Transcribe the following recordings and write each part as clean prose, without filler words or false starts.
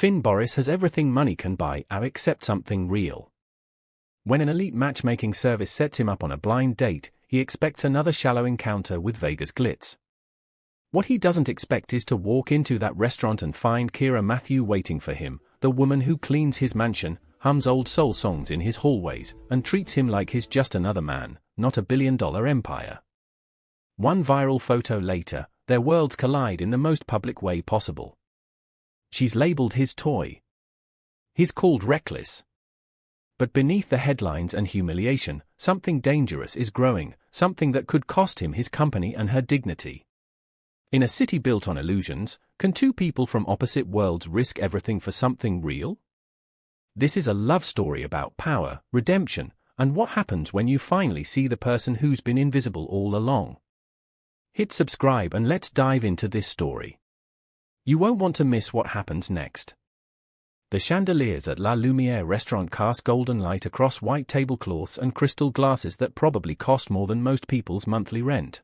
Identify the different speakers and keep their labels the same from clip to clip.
Speaker 1: Finn Boris has everything money can buy except something real. When an elite matchmaking service sets him up on a blind date, he expects another shallow encounter with Vegas glitz. What he doesn't expect is to walk into that restaurant and find Kiara Matthew waiting for him, the woman who cleans his mansion, hums old soul songs in his hallways, and treats him like he's just another man, not a billion-dollar empire. One viral photo later, their worlds collide in the most public way possible. She's labeled his toy. He's called reckless. But beneath the headlines and humiliation, something dangerous is growing, something that could cost him his company and her dignity. In a city built on illusions, can two people from opposite worlds risk everything for something real? This is a love story about power, redemption, and what happens when you finally see the person who's been invisible all along. Hit subscribe and let's dive into this story. You won't want to miss what happens next. The chandeliers at La Lumiere restaurant cast golden light across white tablecloths and crystal glasses that probably cost more than most people's monthly rent.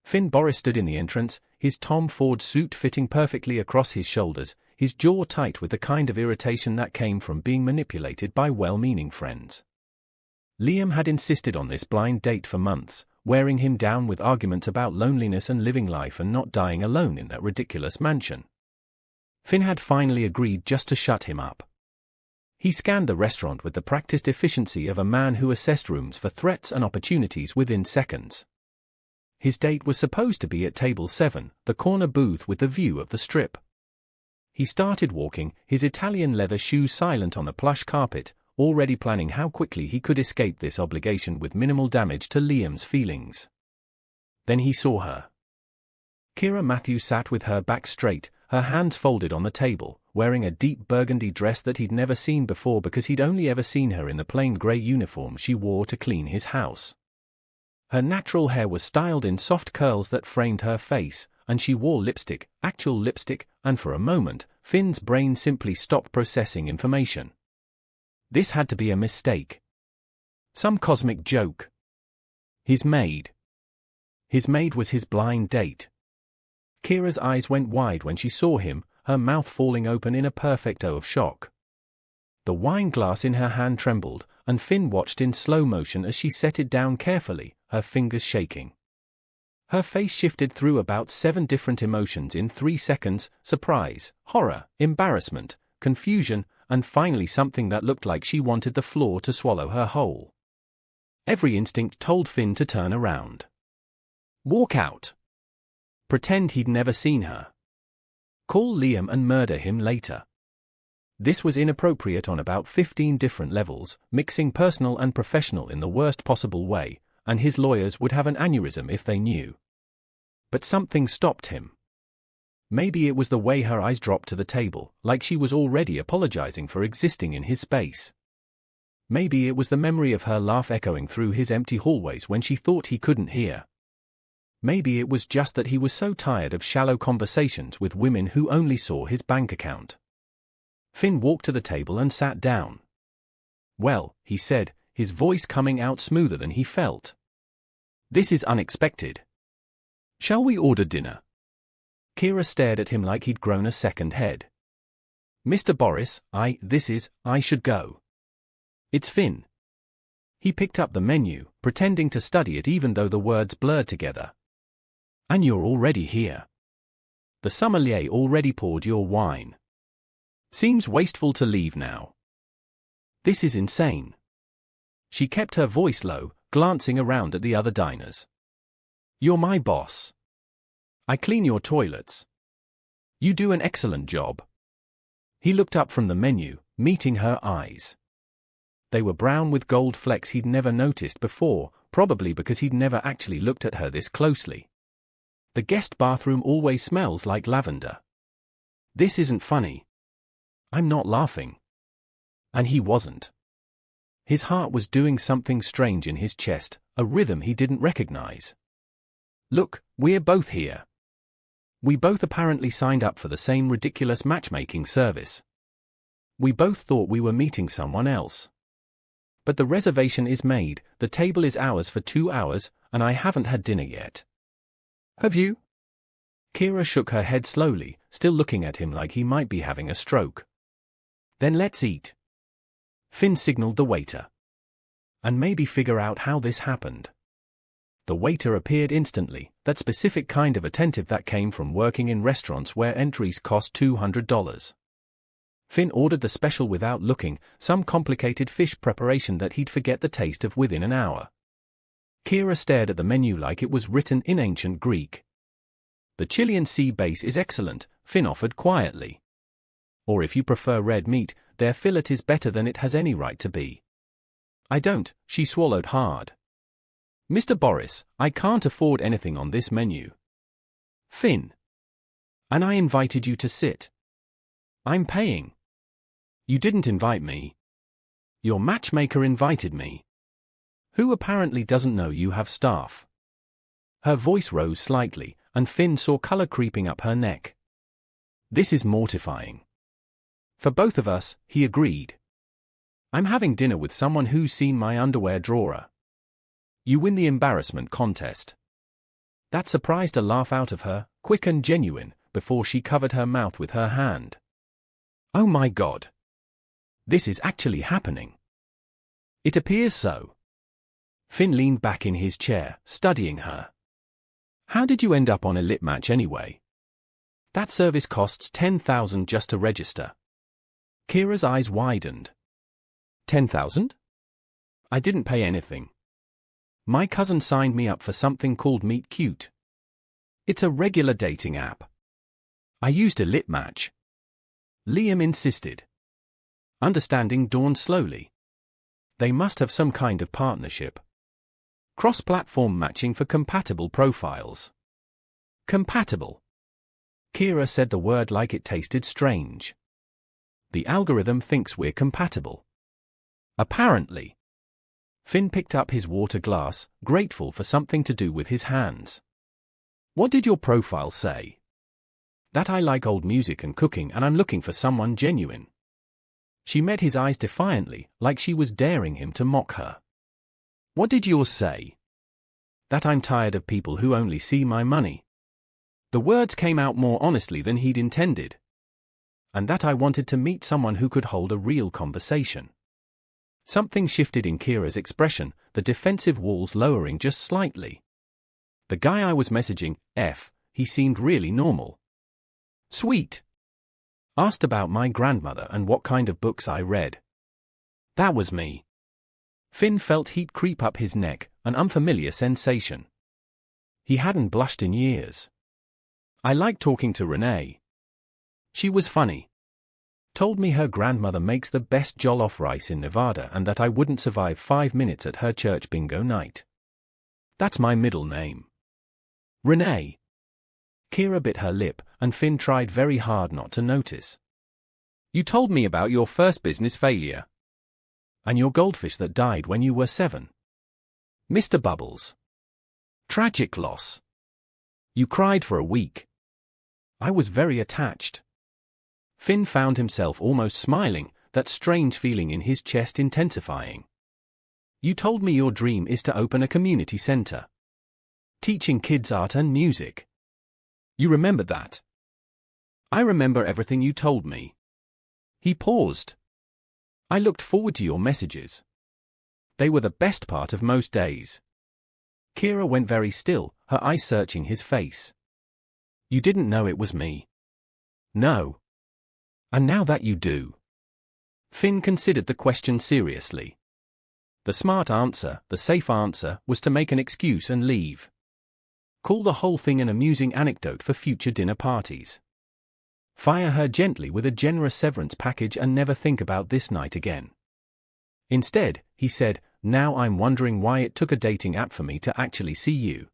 Speaker 1: Finn Boris stood in the entrance, his Tom Ford suit fitting perfectly across his shoulders, his jaw tight with the kind of irritation that came from being manipulated by well-meaning friends. Liam had insisted on this blind date for months, wearing him down with arguments about loneliness and living life and not dying alone in that ridiculous mansion. Finn had finally agreed just to shut him up. He scanned the restaurant with the practiced efficiency of a man who assessed rooms for threats and opportunities within seconds. His date was supposed to be at table 7, the corner booth with the view of the strip. He started walking, his Italian leather shoes silent on the plush carpet, already planning how quickly he could escape this obligation with minimal damage to Liam's feelings. Then he saw her. Kiara Matthew sat with her back straight, her hands folded on the table, wearing a deep burgundy dress that he'd never seen before because he'd only ever seen her in the plain grey uniform she wore to clean his house. Her natural hair was styled in soft curls that framed her face, and she wore lipstick, actual lipstick, and for a moment, Finn's brain simply stopped processing information. This had to be a mistake. Some cosmic joke. His maid. His maid was his blind date. Kiara's eyes went wide when she saw him, her mouth falling open in a perfect O of shock. The wine glass in her hand trembled, and Finn watched in slow motion as she set it down carefully, her fingers shaking. Her face shifted through about 7 different emotions in 3 seconds: surprise, horror, embarrassment, confusion, and finally something that looked like she wanted the floor to swallow her whole. Every instinct told Finn to turn around. Walk out. Pretend he'd never seen her. Call Liam and murder him later. This was inappropriate on about 15 different levels, mixing personal and professional in the worst possible way, and his lawyers would have an aneurysm if they knew. But something stopped him. Maybe it was the way her eyes dropped to the table, like she was already apologizing for existing in his space. Maybe it was the memory of her laugh echoing through his empty hallways when she thought he couldn't hear. Maybe it was just that he was so tired of shallow conversations with women who only saw his bank account. Finn walked to the table and sat down. Well, he said, his voice coming out smoother than he felt. This is unexpected. Shall we order dinner? Kiara stared at him like he'd grown a second head. Mr. Boris, I should go. It's Finn. He picked up the menu, pretending to study it even though the words blurred together. And you're already here. The sommelier already poured your wine. Seems wasteful to leave now. This is insane. She kept her voice low, glancing around at the other diners. You're my boss. I clean your toilets. You do an excellent job. He looked up from the menu, meeting her eyes. They were brown with gold flecks he'd never noticed before, probably because he'd never actually looked at her this closely. The guest bathroom always smells like lavender. This isn't funny. I'm not laughing. And he wasn't. His heart was doing something strange in his chest, a rhythm he didn't recognize. Look, we're both here. We both apparently signed up for the same ridiculous matchmaking service. We both thought we were meeting someone else. But the reservation is made, the table is ours for 2 hours, and I haven't had dinner yet. Have you? Kiara shook her head slowly, still looking at him like he might be having a stroke. Then let's eat. Finn signaled the waiter. And maybe figure out how this happened. The waiter appeared instantly, that specific kind of attentive that came from working in restaurants where entries cost $200. Finn ordered the special without looking, some complicated fish preparation that he'd forget the taste of within an hour. Kiara stared at the menu like it was written in ancient Greek. The Chilean sea base is excellent, Finn offered quietly. Or if you prefer red meat, their fillet is better than it has any right to be. I don't, she swallowed hard. Mr. Boris, I can't afford anything on this menu. Finn. And I invited you to sit. I'm paying. You didn't invite me. Your matchmaker invited me. Who apparently doesn't know you have staff. Her voice rose slightly, and Finn saw color creeping up her neck. This is mortifying. For both of us, he agreed. I'm having dinner with someone who's seen my underwear drawer. You win the embarrassment contest. That surprised a laugh out of her, quick and genuine, before she covered her mouth with her hand. Oh my God. This is actually happening. It appears so. Finn leaned back in his chair, studying her. How did you end up on a lit match anyway? That service costs $10,000 just to register. Kiara's eyes widened. $10,000? I didn't pay anything. My cousin signed me up for something called Meet Cute. It's a regular dating app. I used a lit match. Liam insisted. Understanding dawned slowly. They must have some kind of partnership. Cross-platform matching for compatible profiles. Compatible. Kiara said the word like it tasted strange. The algorithm thinks we're compatible. Apparently. Finn picked up his water glass, grateful for something to do with his hands. What did your profile say? That I like old music and cooking and I'm looking for someone genuine. She met his eyes defiantly, like she was daring him to mock her. What did yours say? That I'm tired of people who only see my money. The words came out more honestly than he'd intended. And that I wanted to meet someone who could hold a real conversation. Something shifted in Kiara's expression, the defensive walls lowering just slightly. The guy I was messaging, he seemed really normal. Sweet. Asked about my grandmother and what kind of books I read. That was me. Finn felt heat creep up his neck, an unfamiliar sensation. He hadn't blushed in years. I liked talking to Renee. She was funny. Told me her grandmother makes the best jollof rice in Nevada and that I wouldn't survive 5 minutes at her church bingo night. That's my middle name. Renee. Kiara bit her lip, and Finn tried very hard not to notice. You told me about your first business failure. And your goldfish that died when you were 7. Mr. Bubbles. Tragic loss. You cried for a week. I was very attached. Finn found himself almost smiling, that strange feeling in his chest intensifying. You told me your dream is to open a community center. Teaching kids art and music. You remember that? I remember everything you told me. He paused. I looked forward to your messages. They were the best part of most days. Kiara went very still, her eyes searching his face. You didn't know it was me. No. And now that you do. Finn considered the question seriously. The smart answer, the safe answer, was to make an excuse and leave. Call the whole thing an amusing anecdote for future dinner parties. Fire her gently with a generous severance package and never think about this night again. Instead, he said, now I'm wondering why it took a dating app for me to actually see you.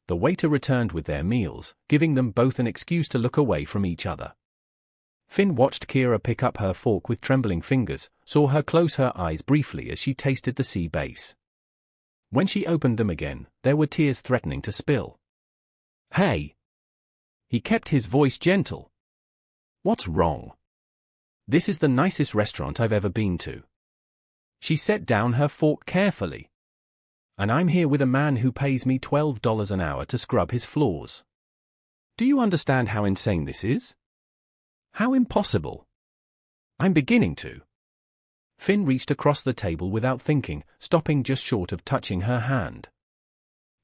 Speaker 1: The waiter returned with their meals, giving them both an excuse to look away from each other. Finn watched Kiara pick up her fork with trembling fingers, saw her close her eyes briefly as she tasted the sea base. When she opened them again, there were tears threatening to spill. Hey! He kept his voice gentle. What's wrong? This is the nicest restaurant I've ever been to. She set down her fork carefully. And I'm here with a man who pays me $12 an hour to scrub his floors. Do you understand how insane this is? How impossible? I'm beginning to. Finn reached across the table without thinking, stopping just short of touching her hand.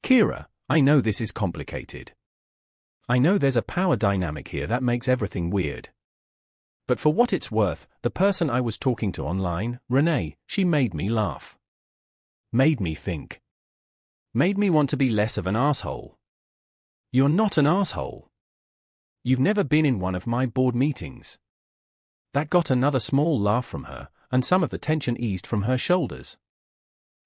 Speaker 1: Kiara, I know this is complicated. I know there's a power dynamic here that makes everything weird. But for what it's worth, the person I was talking to online, Renee, she made me laugh. Made me think. Made me want to be less of an asshole. You're not an asshole. You've never been in one of my board meetings. That got another small laugh from her, and some of the tension eased from her shoulders.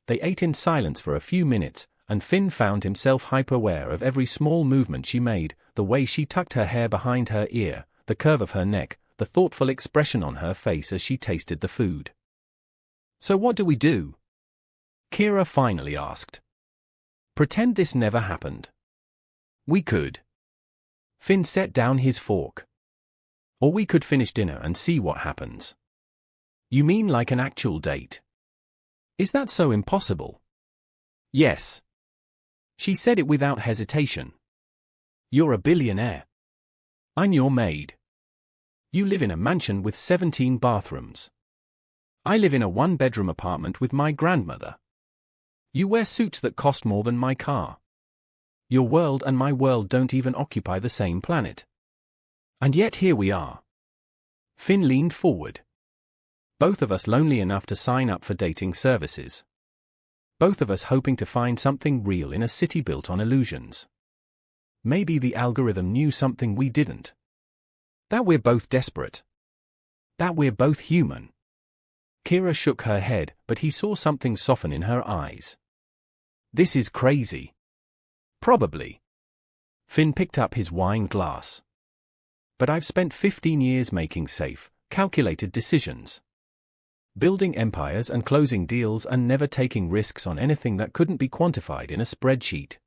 Speaker 1: They ate in silence for a few minutes, and Finn found himself hyper-aware of every small movement she made, the way she tucked her hair behind her ear, the curve of her neck, the thoughtful expression on her face as she tasted the food. So what do we do? Kiara finally asked. Pretend this never happened. We could. Finn set down his fork. Or we could finish dinner and see what happens. You mean like an actual date? Is that so impossible? Yes. She said it without hesitation. You're a billionaire. I'm your maid. You live in a mansion with 17 bathrooms. I live in a one-bedroom apartment with my grandmother. You wear suits that cost more than my car. Your world and my world don't even occupy the same planet. And yet here we are. Finn leaned forward. Both of us lonely enough to sign up for dating services. Both of us hoping to find something real in a city built on illusions. Maybe the algorithm knew something we didn't. That we're both desperate. That we're both human. Kiara shook her head, but he saw something soften in her eyes. This is crazy. Probably. Finn picked up his wine glass. But I've spent 15 years making safe, calculated decisions. Building empires and closing deals and never taking risks on anything that couldn't be quantified in a spreadsheet.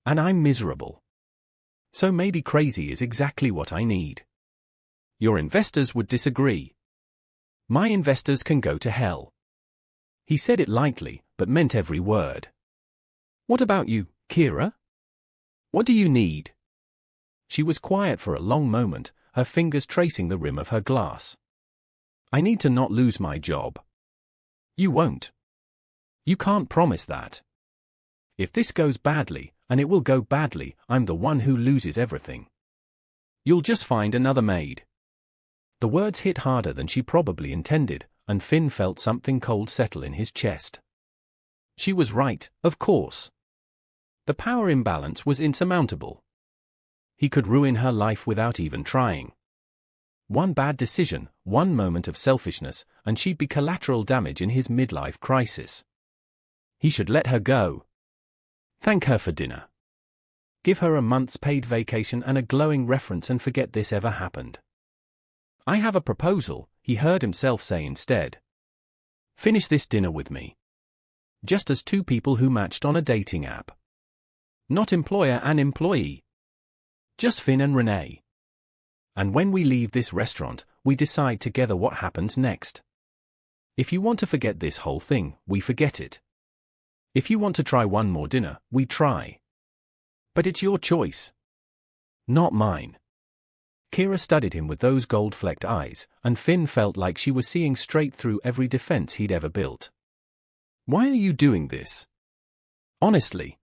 Speaker 1: And I'm miserable. So maybe crazy is exactly what I need. Your investors would disagree. My investors can go to hell. He said it lightly, but meant every word. What about you, Kiara? What do you need? She was quiet for a long moment, her fingers tracing the rim of her glass. I need to not lose my job. You won't. You can't promise that. If this goes badly, and it will go badly, I'm the one who loses everything. You'll just find another maid. The words hit harder than she probably intended, and Finn felt something cold settle in his chest. She was right, of course. The power imbalance was insurmountable. He could ruin her life without even trying. One bad decision, one moment of selfishness, and she'd be collateral damage in his midlife crisis. He should let her go. Thank her for dinner. Give her a month's paid vacation and a glowing reference and forget this ever happened. I have a proposal, he heard himself say instead. Finish this dinner with me. Just as two people who matched on a dating app. Not employer and employee. Just Finn and Renee. And when we leave this restaurant, we decide together what happens next. If you want to forget this whole thing, we forget it. If you want to try one more dinner, we try. But it's your choice. Not mine. Kiara studied him with those gold-flecked eyes, and Finn felt like she was seeing straight through every defense he'd ever built. Why are you doing this? Honestly.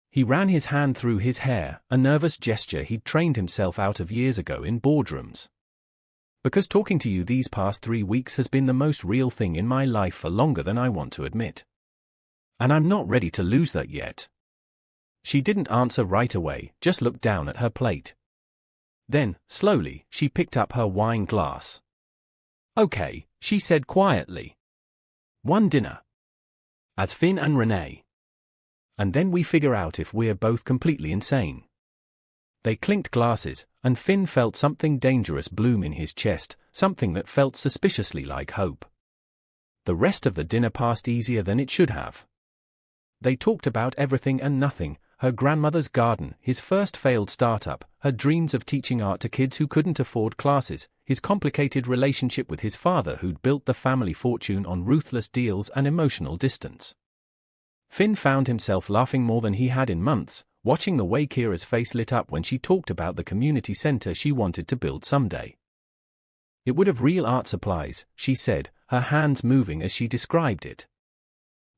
Speaker 1: He ran his hand through his hair, a nervous gesture he'd trained himself out of years ago in boardrooms. Because talking to you these past 3 weeks has been the most real thing in my life for longer than I want to admit. And I'm not ready to lose that yet. She didn't answer right away, just looked down at her plate. Then, slowly, she picked up her wine glass. Okay, she said quietly. One dinner. As Finn and Renee. And then we figure out if we're both completely insane. They clinked glasses, and Finn felt something dangerous bloom in his chest, something that felt suspiciously like hope. The rest of the dinner passed easier than it should have. They talked about everything and nothing, her grandmother's garden, his first failed startup, her dreams of teaching art to kids who couldn't afford classes, his complicated relationship with his father who'd built the family fortune on ruthless deals and emotional distance. Finn found himself laughing more than he had in months, watching the way Kiara's face lit up when she talked about the community center she wanted to build someday. It would have real art supplies, she said, her hands moving as she described it.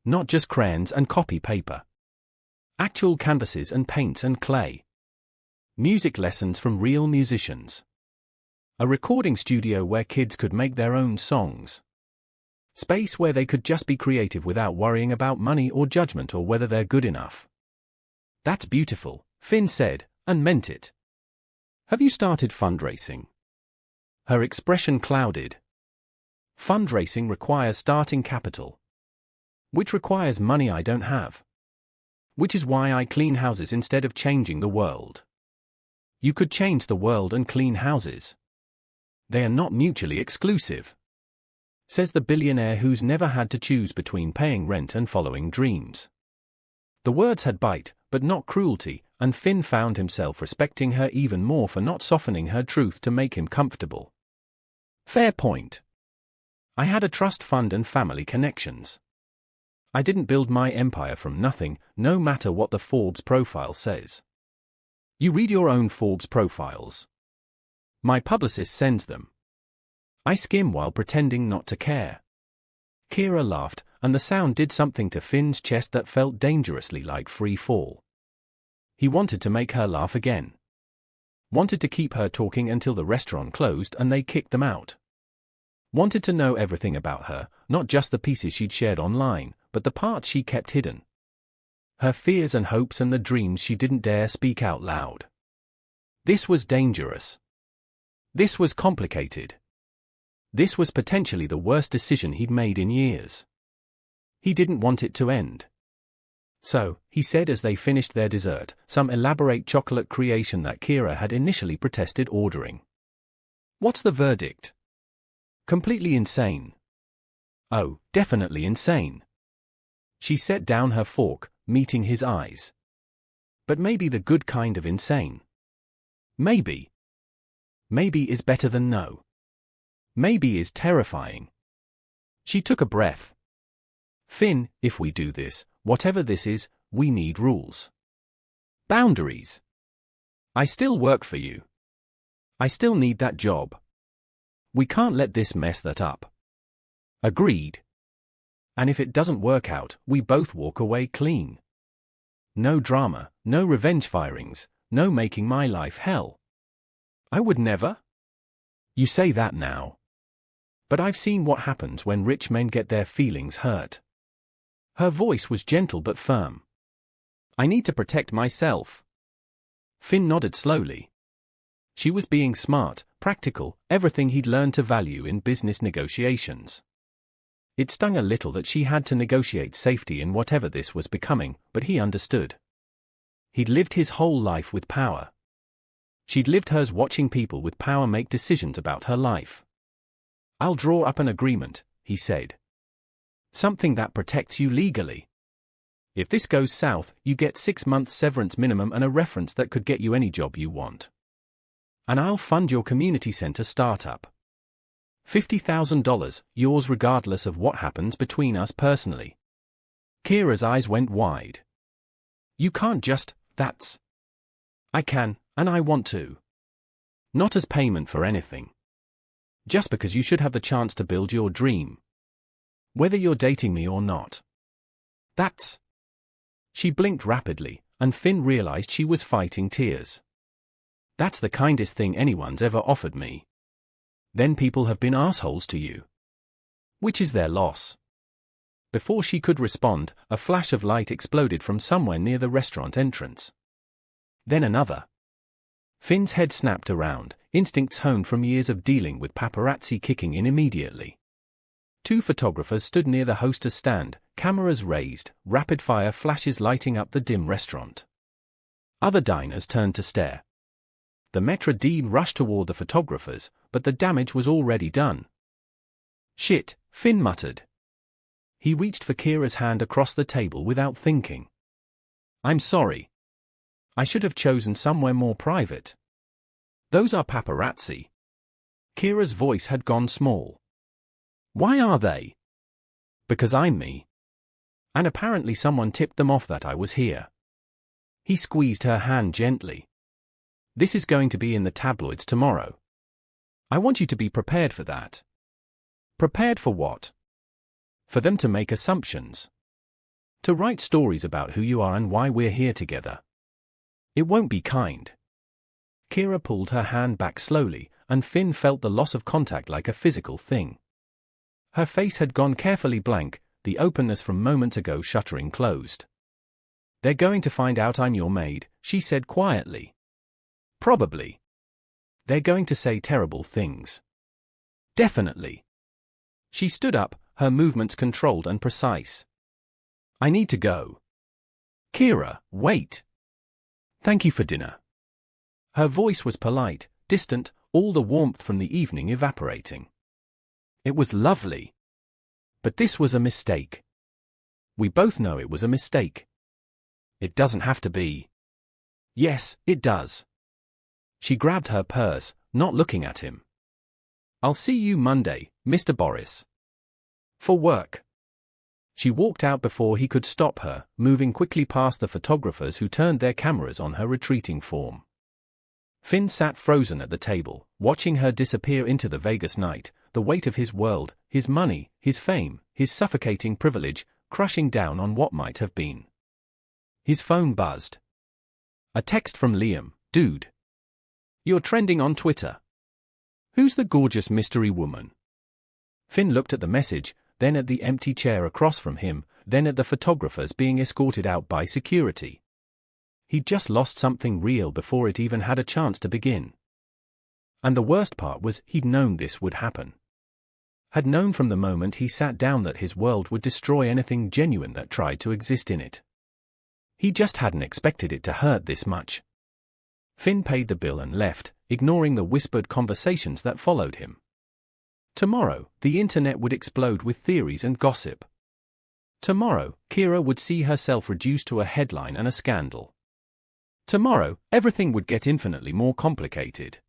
Speaker 1: Not just crayons and copy paper. Actual canvases and paints and clay. Music lessons from real musicians. A recording studio where kids could make their own songs. Space where they could just be creative without worrying about money or judgment or whether they're good enough. That's beautiful, Finn said, and meant it. Have you started fundraising? Her expression clouded. Fundraising requires starting capital. Which requires money I don't have. Which is why I clean houses instead of changing the world. You could change the world and clean houses. They are not mutually exclusive. Says the billionaire who's never had to choose between paying rent and following dreams. The words had bite, but not cruelty, and Finn found himself respecting her even more for not softening her truth to make him comfortable. Fair point. I had a trust fund and family connections. I didn't build my empire from nothing, no matter what the Forbes profile says. You read your own Forbes profiles. My publicist sends them. I skim while pretending not to care. Kiara laughed, and the sound did something to Finn's chest that felt dangerously like free fall. He wanted to make her laugh again. Wanted to keep her talking until the restaurant closed and they kicked them out. Wanted to know everything about her, not just the pieces she'd shared online, but the parts she kept hidden. Her fears and hopes and the dreams she didn't dare speak out loud. This was dangerous. This was complicated. This was potentially the worst decision he'd made in years. He didn't want it to end. So, he said as they finished their dessert, some elaborate chocolate creation that Kiara had initially protested ordering. What's the verdict? Completely insane. Oh, definitely insane. She set down her fork, meeting his eyes. But maybe the good kind of insane. Maybe. Maybe is better than no. Maybe is terrifying. She took a breath. Finn, if we do this, whatever this is, we need rules. Boundaries. I still work for you. I still need that job. We can't let this mess that up. Agreed. And if it doesn't work out, we both walk away clean. No drama, no revenge firings, no making my life hell. I would never. You say that now. But I've seen what happens when rich men get their feelings hurt. Her voice was gentle but firm. I need to protect myself. Finn nodded slowly. She was being smart, practical, everything he'd learned to value in business negotiations. It stung a little that she had to negotiate safety in whatever this was becoming, but he understood. He'd lived his whole life with power. She'd lived hers watching people with power make decisions about her life. I'll draw up an agreement, he said. Something that protects you legally. If this goes south, you get 6 months severance minimum and a reference that could get you any job you want. And I'll fund your community center startup. $50,000, yours regardless of what happens between us personally. Kiara's eyes went wide. You can't just, that's. I can, and I want to. Not as payment for anything. Just because you should have the chance to build your dream. Whether you're dating me or not. That's. She blinked rapidly, and Finn realized she was fighting tears. That's the kindest thing anyone's ever offered me. Then people have been assholes to you. Which is their loss. Before she could respond, a flash of light exploded from somewhere near the restaurant entrance. Then another. Finn's head snapped around, instincts honed from years of dealing with paparazzi kicking in immediately. 2 photographers stood near the hostess stand, cameras raised, rapid-fire flashes lighting up the dim restaurant. Other diners turned to stare. The maître d' rushed toward the photographers, but the damage was already done. Shit, Finn muttered. He reached for Kiara's hand across the table without thinking. I'm sorry. I should have chosen somewhere more private. Those are paparazzi. Kiara's voice had gone small. Why are they? Because I'm me. And apparently someone tipped them off that I was here. He squeezed her hand gently. This is going to be in the tabloids tomorrow. I want you to be prepared for that. Prepared for what? For them to make assumptions. To write stories about who you are and why we're here together. It won't be kind. Kiara pulled her hand back slowly, and Finn felt the loss of contact like a physical thing. Her face had gone carefully blank, the openness from moments ago shuttering closed. They're going to find out I'm your maid, she said quietly. Probably. They're going to say terrible things. Definitely. She stood up, her movements controlled and precise. I need to go. Kiara, wait. Thank you for dinner. Her voice was polite, distant, all the warmth from the evening evaporating. It was lovely. But this was a mistake. We both know it was a mistake. It doesn't have to be. Yes, it does. She grabbed her purse, not looking at him. I'll see you Monday, Mr. Boris. For work. She walked out before he could stop her, moving quickly past the photographers who turned their cameras on her retreating form. Finn sat frozen at the table, watching her disappear into the Vegas night, the weight of his world, his money, his fame, his suffocating privilege, crushing down on what might have been. His phone buzzed. A text from Liam, dude. You're trending on Twitter. Who's the gorgeous mystery woman? Finn looked at the message, then at the empty chair across from him, then at the photographers being escorted out by security. He'd just lost something real before it even had a chance to begin. And the worst part was he'd known this would happen. Had known from the moment he sat down that his world would destroy anything genuine that tried to exist in it. He just hadn't expected it to hurt this much. Finn paid the bill and left, ignoring the whispered conversations that followed him. Tomorrow, the internet would explode with theories and gossip. Tomorrow, Kiara would see herself reduced to a headline and a scandal. Tomorrow, everything would get infinitely more complicated.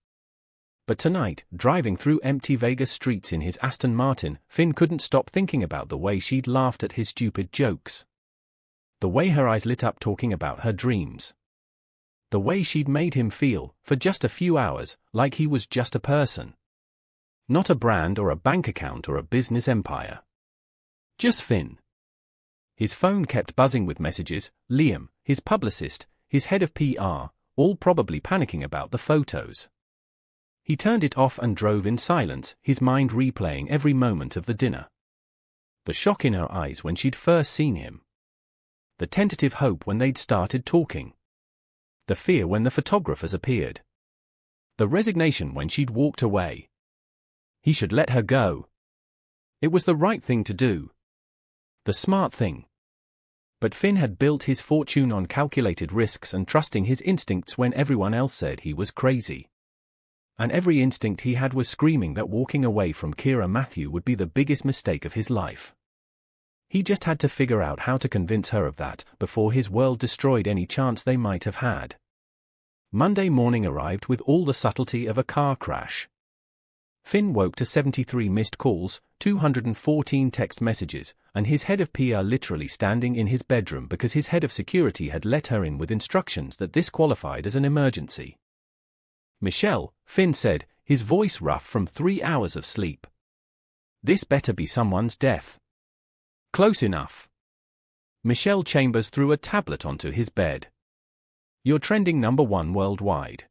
Speaker 1: But tonight, driving through empty Vegas streets in his Aston Martin, Finn couldn't stop thinking about the way she'd laughed at his stupid jokes. The way her eyes lit up talking about her dreams. The way she'd made him feel, for just a few hours, like he was just a person. Not a brand or a bank account or a business empire. Just Finn. His phone kept buzzing with messages, Liam, his publicist, his head of PR, all probably panicking about the photos. He turned it off and drove in silence, his mind replaying every moment of the dinner. The shock in her eyes when she'd first seen him. The tentative hope when they'd started talking. The fear when the photographers appeared. The resignation when she'd walked away. He should let her go. It was the right thing to do. The smart thing. But Finn had built his fortune on calculated risks and trusting his instincts when everyone else said he was crazy. And every instinct he had was screaming that walking away from Kiara Matthew would be the biggest mistake of his life. He just had to figure out how to convince her of that before his world destroyed any chance they might have had. Monday morning arrived with all the subtlety of a car crash. Finn woke to 73 missed calls, 214 text messages, and his head of PR literally standing in his bedroom because his head of security had let her in with instructions that this qualified as an emergency. Michelle, Finn said, his voice rough from 3 hours of sleep. This better be someone's death. Close enough. Michelle Chambers threw a tablet onto his bed. You're trending #1 worldwide.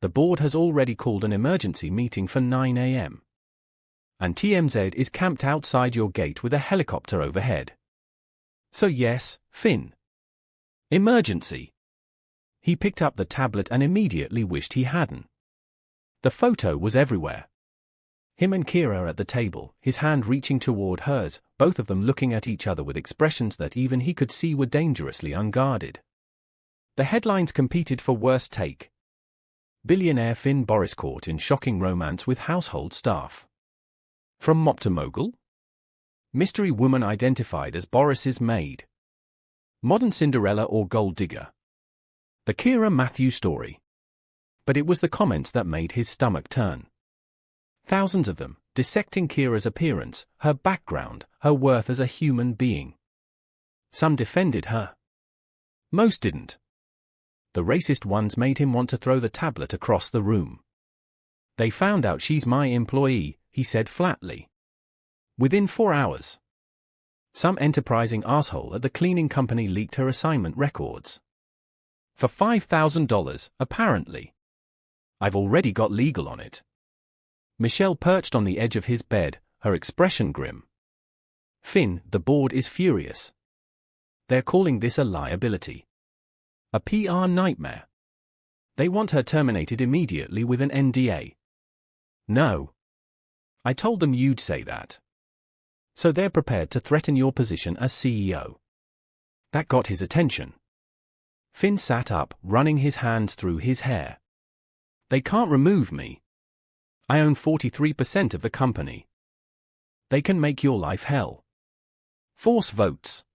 Speaker 1: The board has already called an emergency meeting for 9 a.m. And TMZ is camped outside your gate with a helicopter overhead. So yes, Finn. Emergency. He picked up the tablet and immediately wished he hadn't. The photo was everywhere. Him and Kiara at the table, his hand reaching toward hers, both of them looking at each other with expressions that even he could see were dangerously unguarded. The headlines competed for worst take. Billionaire Finn Boris caught in shocking romance with household staff. From mop to mogul? Mystery woman identified as Boris's maid. Modern Cinderella or gold digger? The Kiara Matthew story. But it was the comments that made his stomach turn. Thousands of them, dissecting Kiara's appearance, her background, her worth as a human being. Some defended her. Most didn't. The racist ones made him want to throw the tablet across the room. They found out she's my employee, he said flatly. Within 4 hours. Some enterprising asshole at the cleaning company leaked her assignment records. For $5,000, apparently. I've already got legal on it. Michelle perched on the edge of his bed, her expression grim. Finn, the board is furious. They're calling this a liability. A PR nightmare. They want her terminated immediately with an NDA. No. I told them you'd say that. So they're prepared to threaten your position as CEO. That got his attention. Finn sat up, running his hands through his hair. They can't remove me. I own 43% of the company. They can make your life hell. Force votes.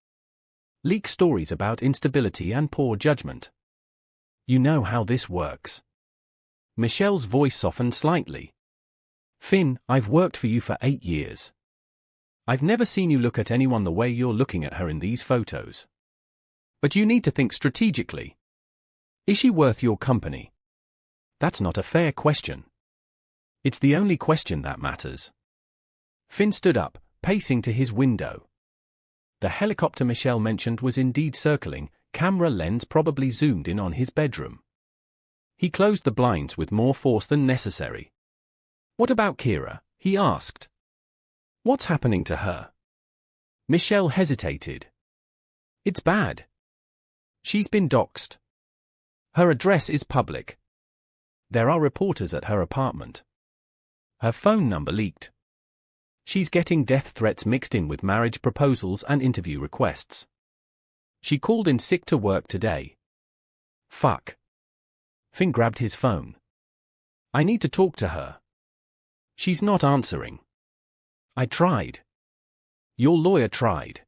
Speaker 1: Leak stories about instability and poor judgment. You know how this works. Michelle's voice softened slightly. Finn, I've worked for you for 8 years. I've never seen you look at anyone the way you're looking at her in these photos. But you need to think strategically. Is she worth your company? That's not a fair question. It's the only question that matters. Finn stood up, pacing to his window. The helicopter Michelle mentioned was indeed circling, camera lens probably zoomed in on his bedroom. He closed the blinds with more force than necessary. What about Kiara? He asked. What's happening to her? Michelle hesitated. It's bad. She's been doxxed. Her address is public. There are reporters at her apartment. Her phone number leaked. She's getting death threats mixed in with marriage proposals and interview requests. She called in sick to work today. Fuck. Finn grabbed his phone. I need to talk to her. She's not answering. I tried. Your lawyer tried.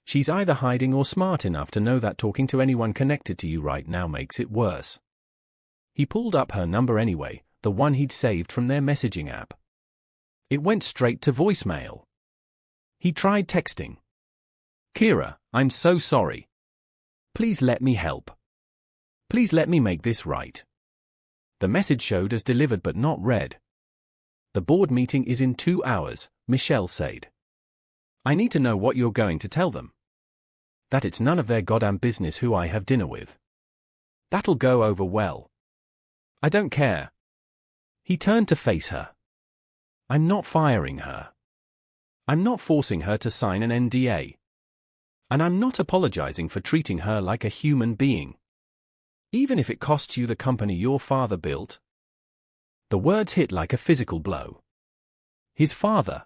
Speaker 1: She's either hiding or smart enough to know that talking to anyone connected to you right now makes it worse. He pulled up her number anyway, the one he'd saved from their messaging app. It went straight to voicemail. He tried texting. Kiara, I'm so sorry. Please let me help. Please let me make this right. The message showed as delivered but not read. The board meeting is in 2 hours, Michelle said. I need to know what you're going to tell them. That it's none of their goddamn business who I have dinner with. That'll go over well. I don't care. He turned to face her. I'm not firing her. I'm not forcing her to sign an NDA. And I'm not apologizing for treating her like a human being. Even if it costs you the company your father built. The words hit like a physical blow. His father.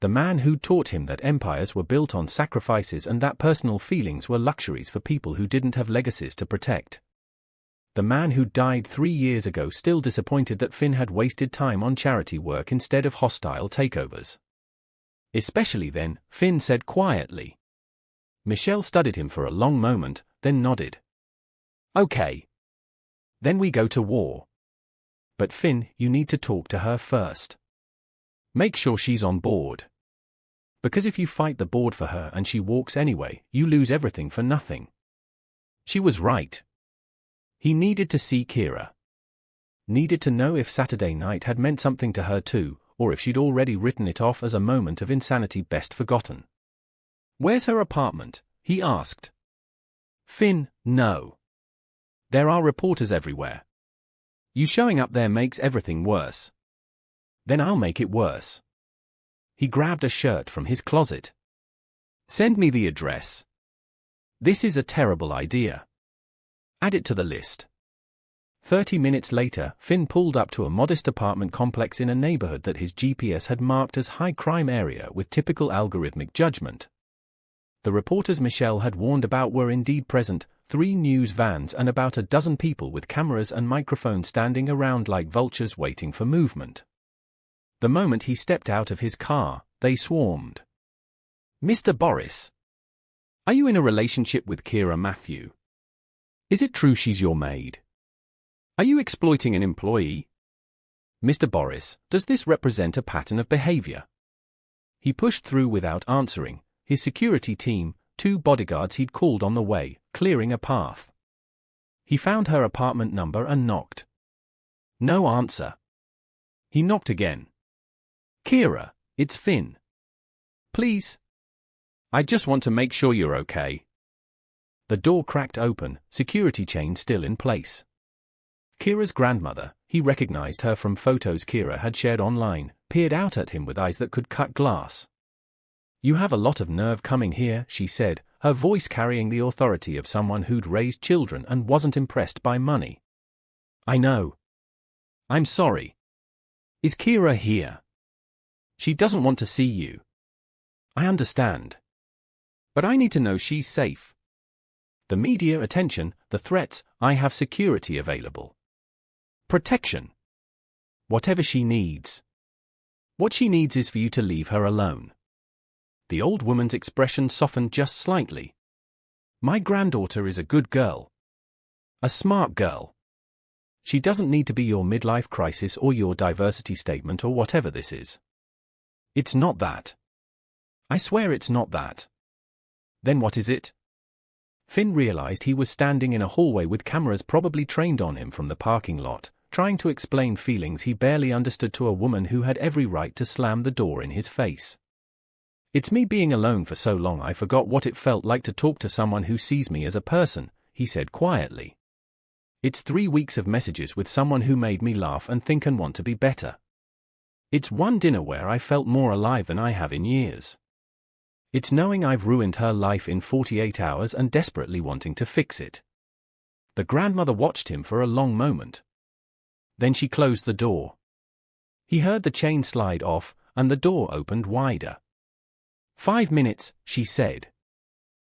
Speaker 1: The man who taught him that empires were built on sacrifices and that personal feelings were luxuries for people who didn't have legacies to protect. The man who died 3 years ago, still disappointed that Finn had wasted time on charity work instead of hostile takeovers. Especially then, Finn said quietly. Michelle studied him for a long moment, then nodded. Okay. Then we go to war. But Finn, you need to talk to her first. Make sure she's on board. Because if you fight the board for her and she walks anyway, you lose everything for nothing. She was right. He needed to see Kiara. Needed to know if Saturday night had meant something to her too, or if she'd already written it off as a moment of insanity best forgotten. Where's her apartment? He asked. Finn, no. There are reporters everywhere. You showing up there makes everything worse. Then I'll make it worse. He grabbed a shirt from his closet. Send me the address. This is a terrible idea. Add it to the list. 30 minutes later, Finn pulled up to a modest apartment complex in a neighborhood that his GPS had marked as high crime area with typical algorithmic judgment. The reporters Michelle had warned about were indeed present, 3 news vans and about a dozen people with cameras and microphones standing around like vultures waiting for movement. The moment he stepped out of his car, they swarmed. Mr. Boris. Are you in a relationship with Kiara Matthew? Is it true she's your maid? Are you exploiting an employee? Mr. Boris, does this represent a pattern of behavior? He pushed through without answering, his security team, 2 bodyguards he'd called on the way, clearing a path. He found her apartment number and knocked. No answer. He knocked again. Kiara, it's Finn. Please. I just want to make sure you're okay. The door cracked open, security chain still in place. Kiara's grandmother, he recognized her from photos Kiara had shared online, peered out at him with eyes that could cut glass. You have a lot of nerve coming here, she said, her voice carrying the authority of someone who'd raised children and wasn't impressed by money. I know. I'm sorry. Is Kiara here? She doesn't want to see you. I understand. But I need to know she's safe. The media attention, the threats, I have security available. Protection. Whatever she needs. What she needs is for you to leave her alone. The old woman's expression softened just slightly. My granddaughter is a good girl. A smart girl. She doesn't need to be your midlife crisis or your diversity statement or whatever this is. It's not that. I swear it's not that. Then what is it? Finn realized he was standing in a hallway with cameras probably trained on him from the parking lot, trying to explain feelings he barely understood to a woman who had every right to slam the door in his face. It's me being alone for so long I forgot what it felt like to talk to someone who sees me as a person, he said quietly. It's 3 weeks of messages with someone who made me laugh and think and want to be better. It's one dinner where I felt more alive than I have in years. It's knowing I've ruined her life in 48 hours and desperately wanting to fix it. The grandmother watched him for a long moment. Then she closed the door. He heard the chain slide off, and the door opened wider. 5 minutes, she said.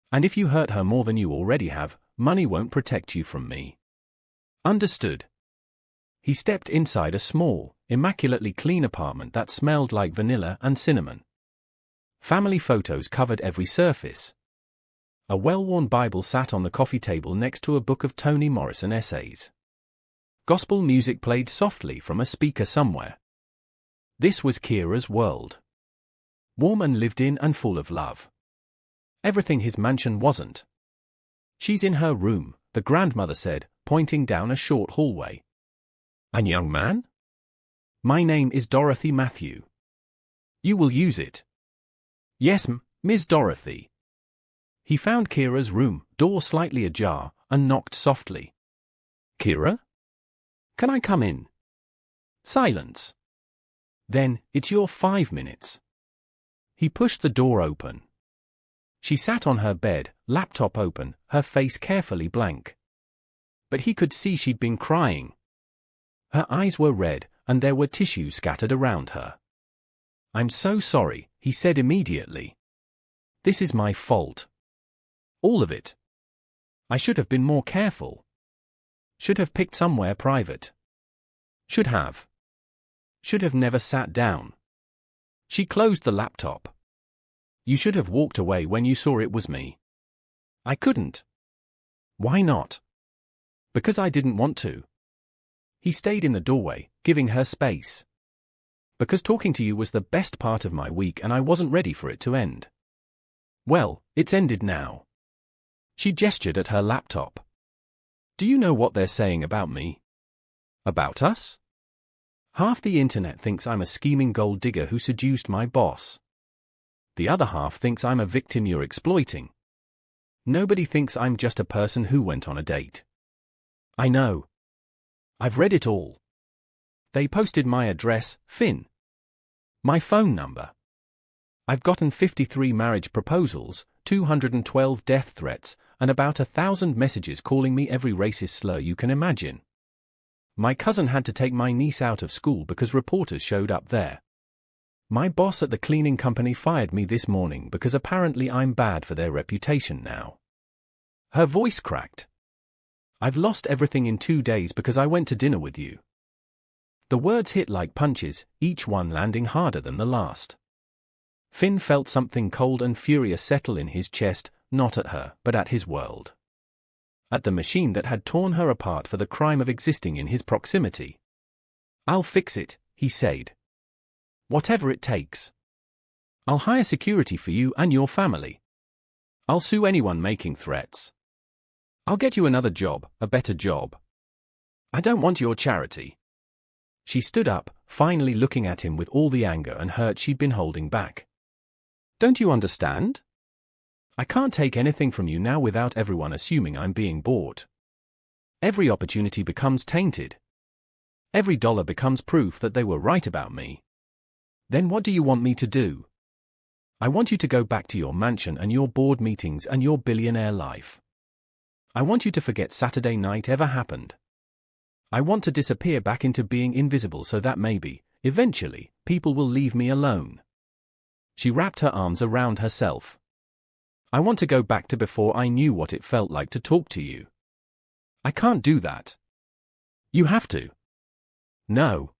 Speaker 1: And if you hurt her more than you already have, money won't protect you from me. Understood. He stepped inside a small, immaculately clean apartment that smelled like vanilla and cinnamon. Family photos covered every surface. A well-worn Bible sat on the coffee table next to a book of Toni Morrison essays. Gospel music played softly from a speaker somewhere. This was Kiara's world. Warm and lived in and full of love. Everything his mansion wasn't. She's in her room, the grandmother said, pointing down a short hallway. And young man? My name is Dorothy Matthew. You will use it. Yes, Miss Dorothy. He found Kiara's room, door slightly ajar, and knocked softly. Kiara? Can I come in? Silence. Then, it's your 5 minutes. He pushed the door open. She sat on her bed, laptop open, her face carefully blank. But he could see she'd been crying. Her eyes were red, and there were tissues scattered around her. I'm so sorry, he said immediately. This is my fault. All of it. I should have been more careful. Should have picked somewhere private. Should have. Should have never sat down. She closed the laptop. You should have walked away when you saw it was me. I couldn't. Why not? Because I didn't want to. He stayed in the doorway, giving her space. Because talking to you was the best part of my week and I wasn't ready for it to end. Well, it's ended now. She gestured at her laptop. Do you know what they're saying about me? About us? Half the internet thinks I'm a scheming gold digger who seduced my boss. The other half thinks I'm a victim you're exploiting. Nobody thinks I'm just a person who went on a date. I know. I've read it all. They posted my address, Finn. My phone number. I've gotten 53 marriage proposals, 212 death threats, and about 1,000 messages calling me every racist slur you can imagine. My cousin had to take my niece out of school because reporters showed up there. My boss at the cleaning company fired me this morning because apparently I'm bad for their reputation now. Her voice cracked. I've lost everything in 2 days because I went to dinner with you. The words hit like punches, each one landing harder than the last. Finn felt something cold and furious settle in his chest, not at her, but at his world. At the machine that had torn her apart for the crime of existing in his proximity. I'll fix it, he said. Whatever it takes. I'll hire security for you and your family. I'll sue anyone making threats. I'll get you another job, a better job. I don't want your charity. She stood up, finally looking at him with all the anger and hurt she'd been holding back. Don't you understand? I can't take anything from you now without everyone assuming I'm being bought. Every opportunity becomes tainted. Every dollar becomes proof that they were right about me. Then what do you want me to do? I want you to go back to your mansion and your board meetings and your billionaire life. I want you to forget Saturday night ever happened. I want to disappear back into being invisible so that maybe, eventually, people will leave me alone. She wrapped her arms around herself. I want to go back to before I knew what it felt like to talk to you. I can't do that. You have to. No.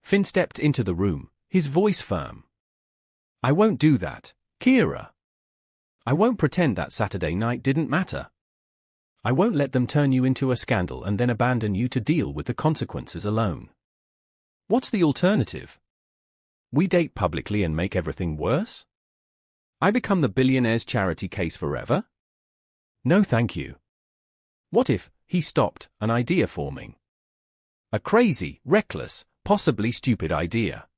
Speaker 1: Finn stepped into the room, his voice firm. I won't do that, Kiara. I won't pretend that Saturday night didn't matter. I won't let them turn you into a scandal and then abandon you to deal with the consequences alone. What's the alternative? We date publicly and make everything worse? I become the billionaire's charity case forever? No thank you. What if, he stopped, an idea forming? A crazy, reckless, possibly stupid idea.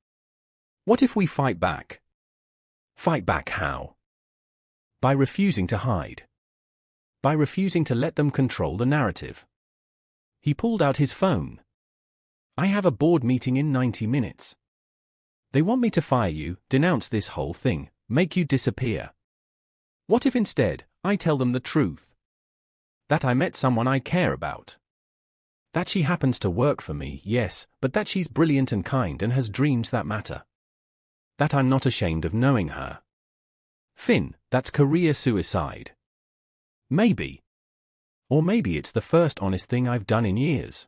Speaker 1: What if we fight back? Fight back how? By refusing to hide. By refusing to let them control the narrative. He pulled out his phone. I have a board meeting in 90 minutes. They want me to fire you, denounce this whole thing, make you disappear. What if instead, I tell them the truth? That I met someone I care about. That she happens to work for me, yes, but that she's brilliant and kind and has dreams that matter. That I'm not ashamed of knowing her. Finn, that's career suicide. Maybe. Or maybe it's the first honest thing I've done in years.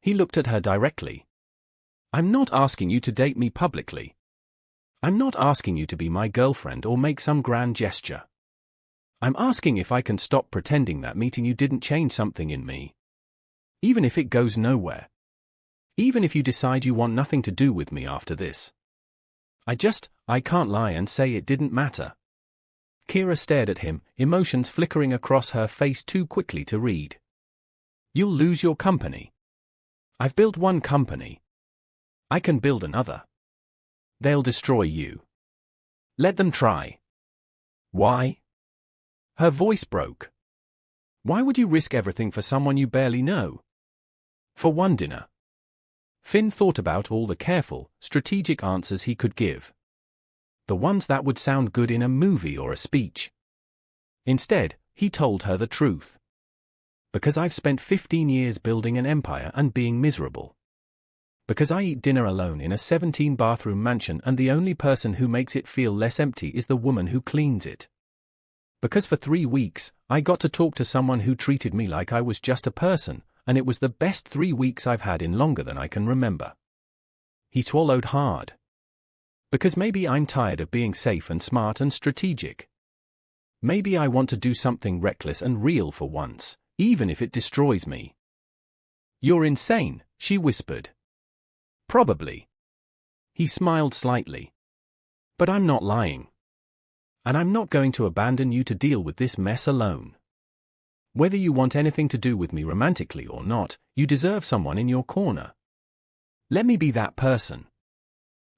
Speaker 1: He looked at her directly. I'm not asking you to date me publicly. I'm not asking you to be my girlfriend or make some grand gesture. I'm asking if I can stop pretending that meeting you didn't change something in me. Even if it goes nowhere. Even if you decide you want nothing to do with me after this. I can't lie and say it didn't matter. Kiara stared at him, emotions flickering across her face too quickly to read. You'll lose your company. I've built one company. I can build another. They'll destroy you. Let them try. Why? Her voice broke. Why would you risk everything for someone you barely know? For one dinner. Finn thought about all the careful, strategic answers he could give. The ones that would sound good in a movie or a speech. Instead, he told her the truth. Because I've spent 15 years building an empire and being miserable. Because I eat dinner alone in a 17-bathroom mansion and the only person who makes it feel less empty is the woman who cleans it. Because for 3 weeks, I got to talk to someone who treated me like I was just a person, and it was the best 3 weeks I've had in longer than I can remember. He swallowed hard. Because maybe I'm tired of being safe and smart and strategic. Maybe I want to do something reckless and real for once, even if it destroys me. You're insane, she whispered. Probably. He smiled slightly. But I'm not lying. And I'm not going to abandon you to deal with this mess alone. Whether you want anything to do with me romantically or not, you deserve someone in your corner. Let me be that person.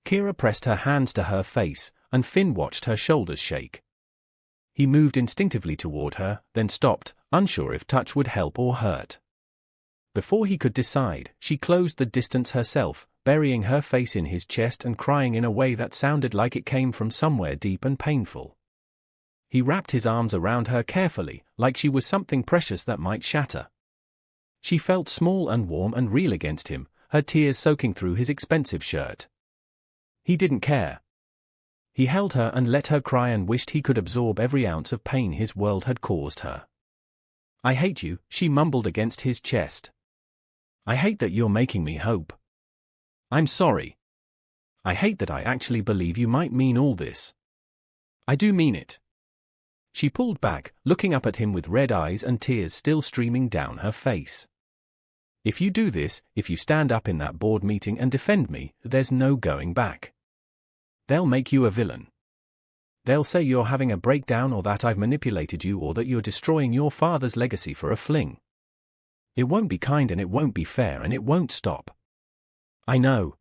Speaker 1: Kiara pressed her hands to her face, and Finn watched her shoulders shake. He moved instinctively toward her, then stopped, unsure if touch would help or hurt. Before he could decide, she closed the distance herself, burying her face in his chest and crying in a way that sounded like it came from somewhere deep and painful. He wrapped his arms around her carefully, like she was something precious that might shatter. She felt small and warm and real against him, her tears soaking through his expensive shirt. He didn't care. He held her and let her cry and wished he could absorb every ounce of pain his world had caused her. I hate you, she mumbled against his chest. I hate that you're making me hope. I'm sorry. I hate that I actually believe you might mean all this. I do mean it. She pulled back, looking up at him with red eyes and tears still streaming down her face. If you do this, if you stand up in that board meeting and defend me, there's no going back. They'll make you a villain. They'll say you're having a breakdown or that I've manipulated you or that you're destroying your father's legacy for a fling. It won't be kind and it won't be fair and it won't stop. I know.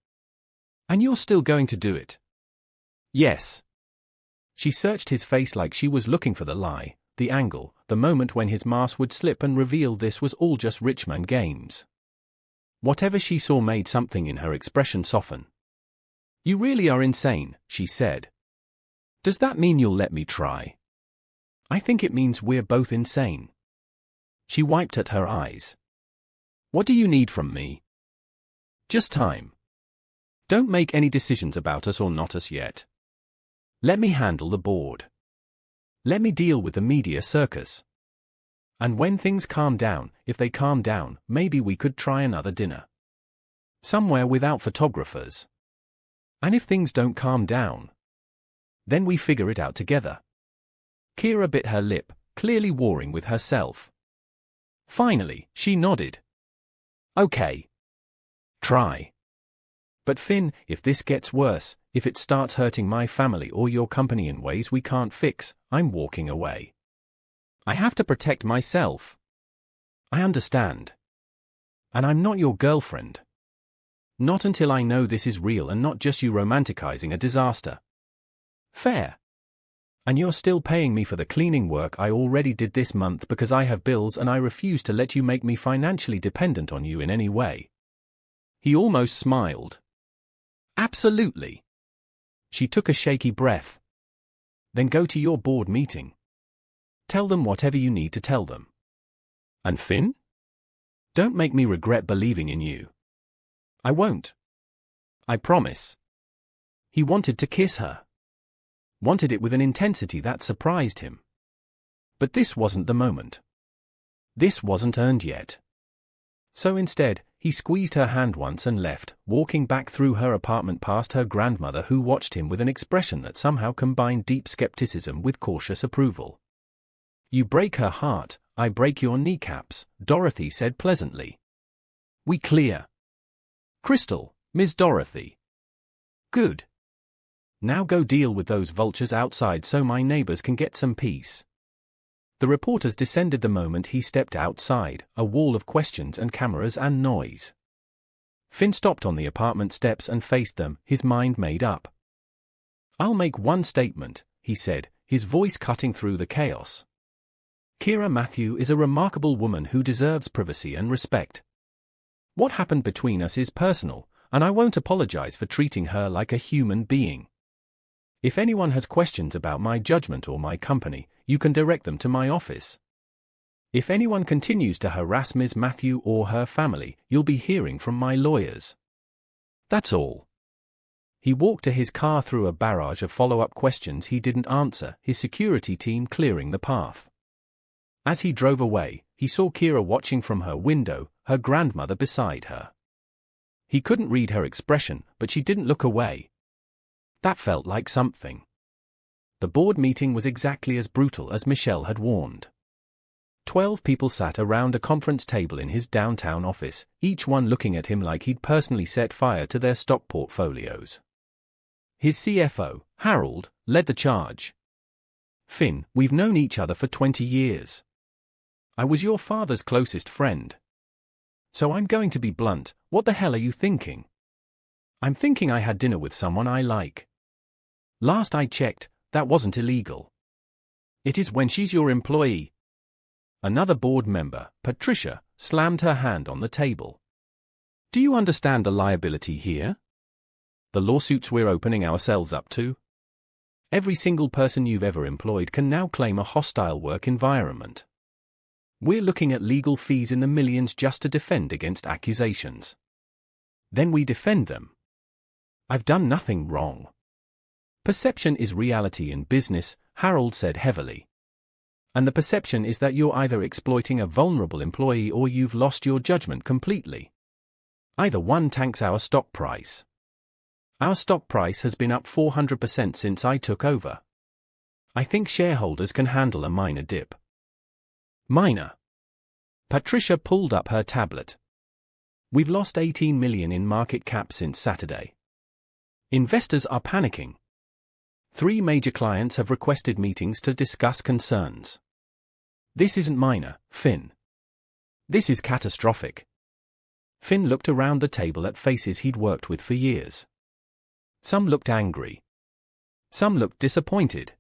Speaker 1: And you're still going to do it. Yes. She searched his face like she was looking for the lie, the angle, the moment when his mask would slip and reveal this was all just rich man games. Whatever she saw made something in her expression soften. You really are insane, she said. Does that mean you'll let me try? I think it means we're both insane. She wiped at her eyes. What do you need from me? Just time. Don't make any decisions about us or not us yet. Let me handle the board. Let me deal with the media circus. And when things calm down, if they calm down, maybe we could try another dinner. Somewhere without photographers. And if things don't calm down, then we figure it out together. Kiara bit her lip, clearly warring with herself. Finally, she nodded. Okay. Try. But Finn, if this gets worse, if it starts hurting my family or your company in ways we can't fix, I'm walking away. I have to protect myself. I understand. And I'm not your girlfriend. Not until I know this is real and not just you romanticizing a disaster. Fair. And you're still paying me for the cleaning work I already did this month because I have bills and I refuse to let you make me financially dependent on you in any way. He almost smiled. Absolutely. She took a shaky breath. Then go to your board meeting. Tell them whatever you need to tell them. And Finn? Don't make me regret believing in you. I won't. I promise. He wanted to kiss her. Wanted it with an intensity that surprised him. But this wasn't the moment. This wasn't earned yet. So instead, he squeezed her hand once and left, walking back through her apartment past her grandmother who watched him with an expression that somehow combined deep skepticism with cautious approval. You break her heart, I break your kneecaps, Dorothy said pleasantly. We clear. Crystal, Ms. Dorothy. Good. Now go deal with those vultures outside so my neighbors can get some peace. The reporters descended the moment he stepped outside, a wall of questions and cameras and noise. Finn stopped on the apartment steps and faced them, his mind made up. I'll make one statement, he said, his voice cutting through the chaos. Kiara Matthew is a remarkable woman who deserves privacy and respect. What happened between us is personal, and I won't apologize for treating her like a human being. If anyone has questions about my judgment or my company, you can direct them to my office. If anyone continues to harass Ms. Matthew or her family, you'll be hearing from my lawyers. That's all. He walked to his car through a barrage of follow-up questions he didn't answer, his security team clearing the path. As he drove away, he saw Kiara watching from her window, her grandmother beside her. He couldn't read her expression, but she didn't look away. That felt like something. The board meeting was exactly as brutal as Michelle had warned. 12 people sat around a conference table in his downtown office, each one looking at him like he'd personally set fire to their stock portfolios. His CFO, Harold, led the charge. Finn, we've known each other for 20 years. I was your father's closest friend. So I'm going to be blunt, what the hell are you thinking? I'm thinking I had dinner with someone I like. Last I checked, that wasn't illegal. It is when she's your employee. Another board member, Patricia, slammed her hand on the table. Do you understand the liability here? The lawsuits we're opening ourselves up to? Every single person you've ever employed can now claim a hostile work environment. We're looking at legal fees in the millions just to defend against accusations. Then we defend them. I've done nothing wrong. Perception is reality in business, Harold said heavily. And the perception is that you're either exploiting a vulnerable employee or you've lost your judgment completely. Either one tanks our stock price. Our stock price has been up 400% since I took over. I think shareholders can handle a minor dip. Minor. Patricia pulled up her tablet. We've lost 18 million in market cap since Saturday. Investors are panicking. 3 major clients have requested meetings to discuss concerns. This isn't minor, Finn. This is catastrophic. Finn looked around the table at faces he'd worked with for years. Some looked angry. Some looked disappointed.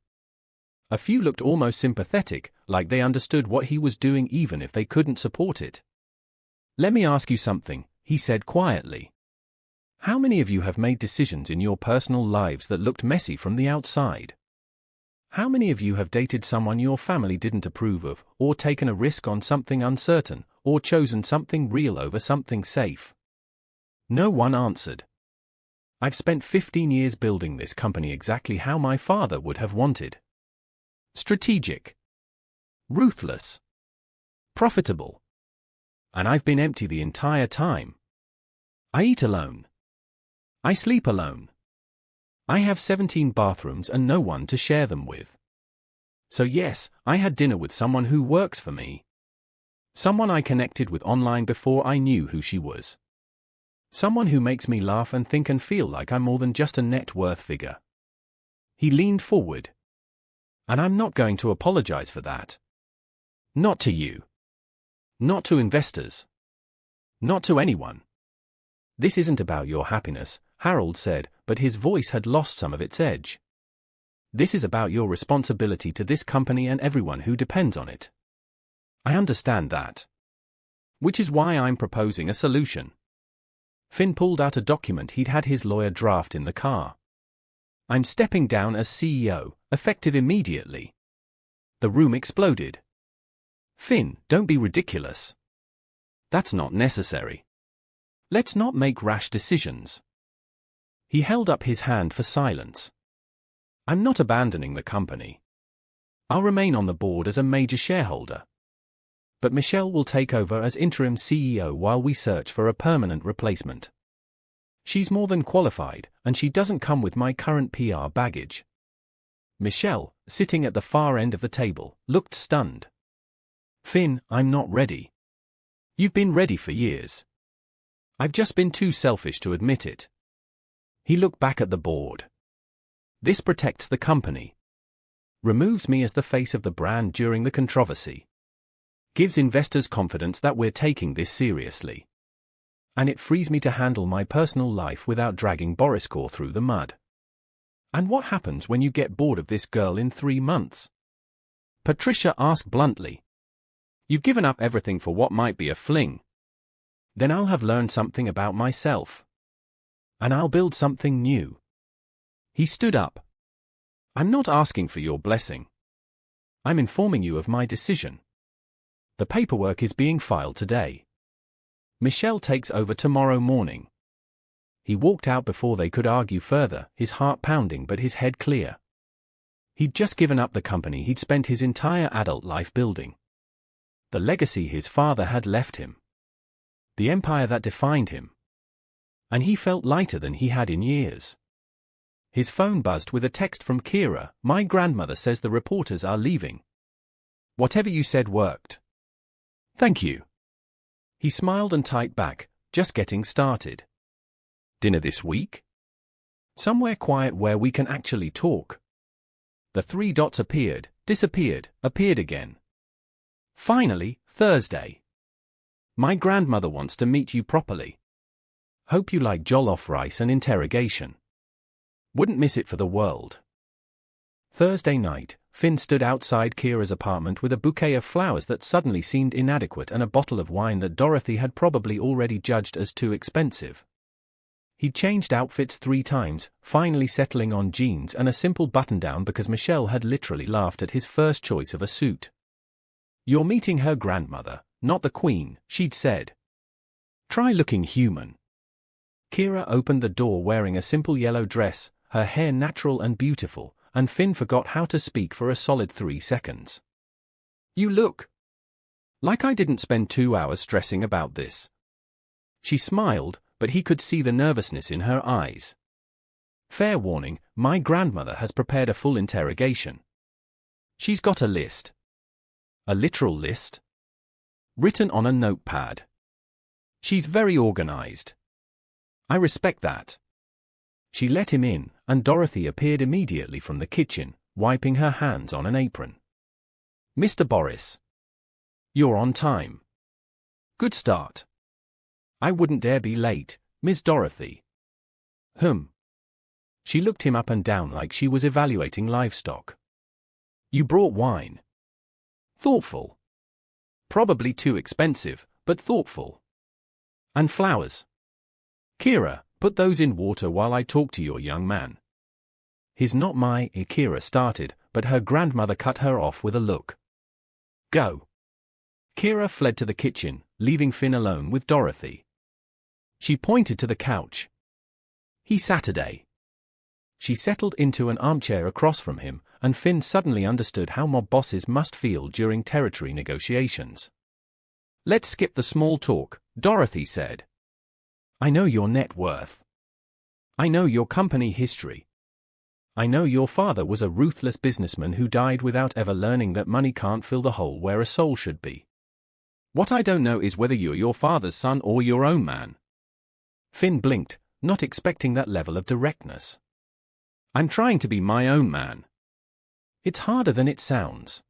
Speaker 1: A few looked almost sympathetic, like they understood what he was doing even if they couldn't support it. "Let me ask you something," he said quietly. "How many of you have made decisions in your personal lives that looked messy from the outside? How many of you have dated someone your family didn't approve of, or taken a risk on something uncertain, or chosen something real over something safe?" No one answered. "I've spent 15 years building this company exactly how my father would have wanted. Strategic. Ruthless. Profitable. And I've been empty the entire time. I eat alone. I sleep alone. I have 17 bathrooms and no one to share them with. So yes, I had dinner with someone who works for me. Someone I connected with online before I knew who she was. Someone who makes me laugh and think and feel like I'm more than just a net worth figure." He leaned forward. "And I'm not going to apologize for that. Not to you. Not to investors. Not to anyone. This isn't about your happiness," Harold said, but his voice had lost some of its edge. "This is about your responsibility to this company and everyone who depends on it. I understand that. Which is why I'm proposing a solution." Finn pulled out a document he'd had his lawyer draft in the car. "I'm stepping down as CEO, effective immediately." The room exploded. "Finn, don't be ridiculous. That's not necessary. Let's not make rash decisions." He held up his hand for silence. "I'm not abandoning the company. I'll remain on the board as a major shareholder. But Michelle will take over as interim CEO while we search for a permanent replacement. She's more than qualified, and she doesn't come with my current PR baggage." Michelle, sitting at the far end of the table, looked stunned. "Finn, I'm not ready. You've been ready for years. I've just been too selfish to admit it." He looked back at the board. "This protects the company. Removes me as the face of the brand during the controversy. Gives investors confidence that we're taking this seriously. And it frees me to handle my personal life without dragging Boris through the mud. And what happens when you get bored of this girl in 3 months?" Patricia asked bluntly. "You've given up everything for what might be a fling. Then I'll have learned something about myself. And I'll build something new." He stood up. "I'm not asking for your blessing. I'm informing you of my decision. The paperwork is being filed today. Michelle takes over tomorrow morning." He walked out before they could argue further, his heart pounding but his head clear. He'd just given up the company he'd spent his entire adult life building. The legacy his father had left him. The empire that defined him. And he felt lighter than he had in years. His phone buzzed with a text from Kiara. "My grandmother says the reporters are leaving. Whatever you said worked. Thank you." He smiled and typed back, "Just getting started. Dinner this week? Somewhere quiet where we can actually talk." The 3 dots appeared, disappeared, appeared again. "Finally, Thursday. My grandmother wants to meet you properly. Hope you like jollof rice and interrogation. Wouldn't miss it for the world." Thursday night, Finn stood outside Kiara's apartment with a bouquet of flowers that suddenly seemed inadequate and a bottle of wine that Dorothy had probably already judged as too expensive. He'd changed outfits 3 times, finally settling on jeans and a simple button-down because Michelle had literally laughed at his first choice of a suit. "You're meeting her grandmother, not the queen," she'd said. "Try looking human." Kiara opened the door wearing a simple yellow dress, her hair natural and beautiful, and Finn forgot how to speak for a solid 3 seconds. "You look like I didn't spend 2 hours stressing about this." She smiled, but he could see the nervousness in her eyes. "Fair warning, my grandmother has prepared a full interrogation. She's got a list. A literal list? Written on a notepad. She's very organized. I respect that." She let him in, and Dorothy appeared immediately from the kitchen, wiping her hands on an apron. "Mr. Boris. You're on time. Good start. I wouldn't dare be late, Miss Dorothy." She looked him up and down like she was evaluating livestock. "You brought wine. Thoughtful. Probably too expensive, but thoughtful. And flowers. Kiara, put those in water while I talk to your young man." "He's not my," Kiara started, but her grandmother cut her off with a look. "Go." Kiara fled to the kitchen, leaving Finn alone with Dorothy. She pointed to the couch. "He Saturday." She settled into an armchair across from him, and Finn suddenly understood how mob bosses must feel during territory negotiations. "Let's skip the small talk," Dorothy said. "I know your net worth. I know your company history. I know your father was a ruthless businessman who died without ever learning that money can't fill the hole where a soul should be. What I don't know is whether you're your father's son or your own man." Finn blinked, not expecting that level of directness. "I'm trying to be my own man." "It's harder than it sounds."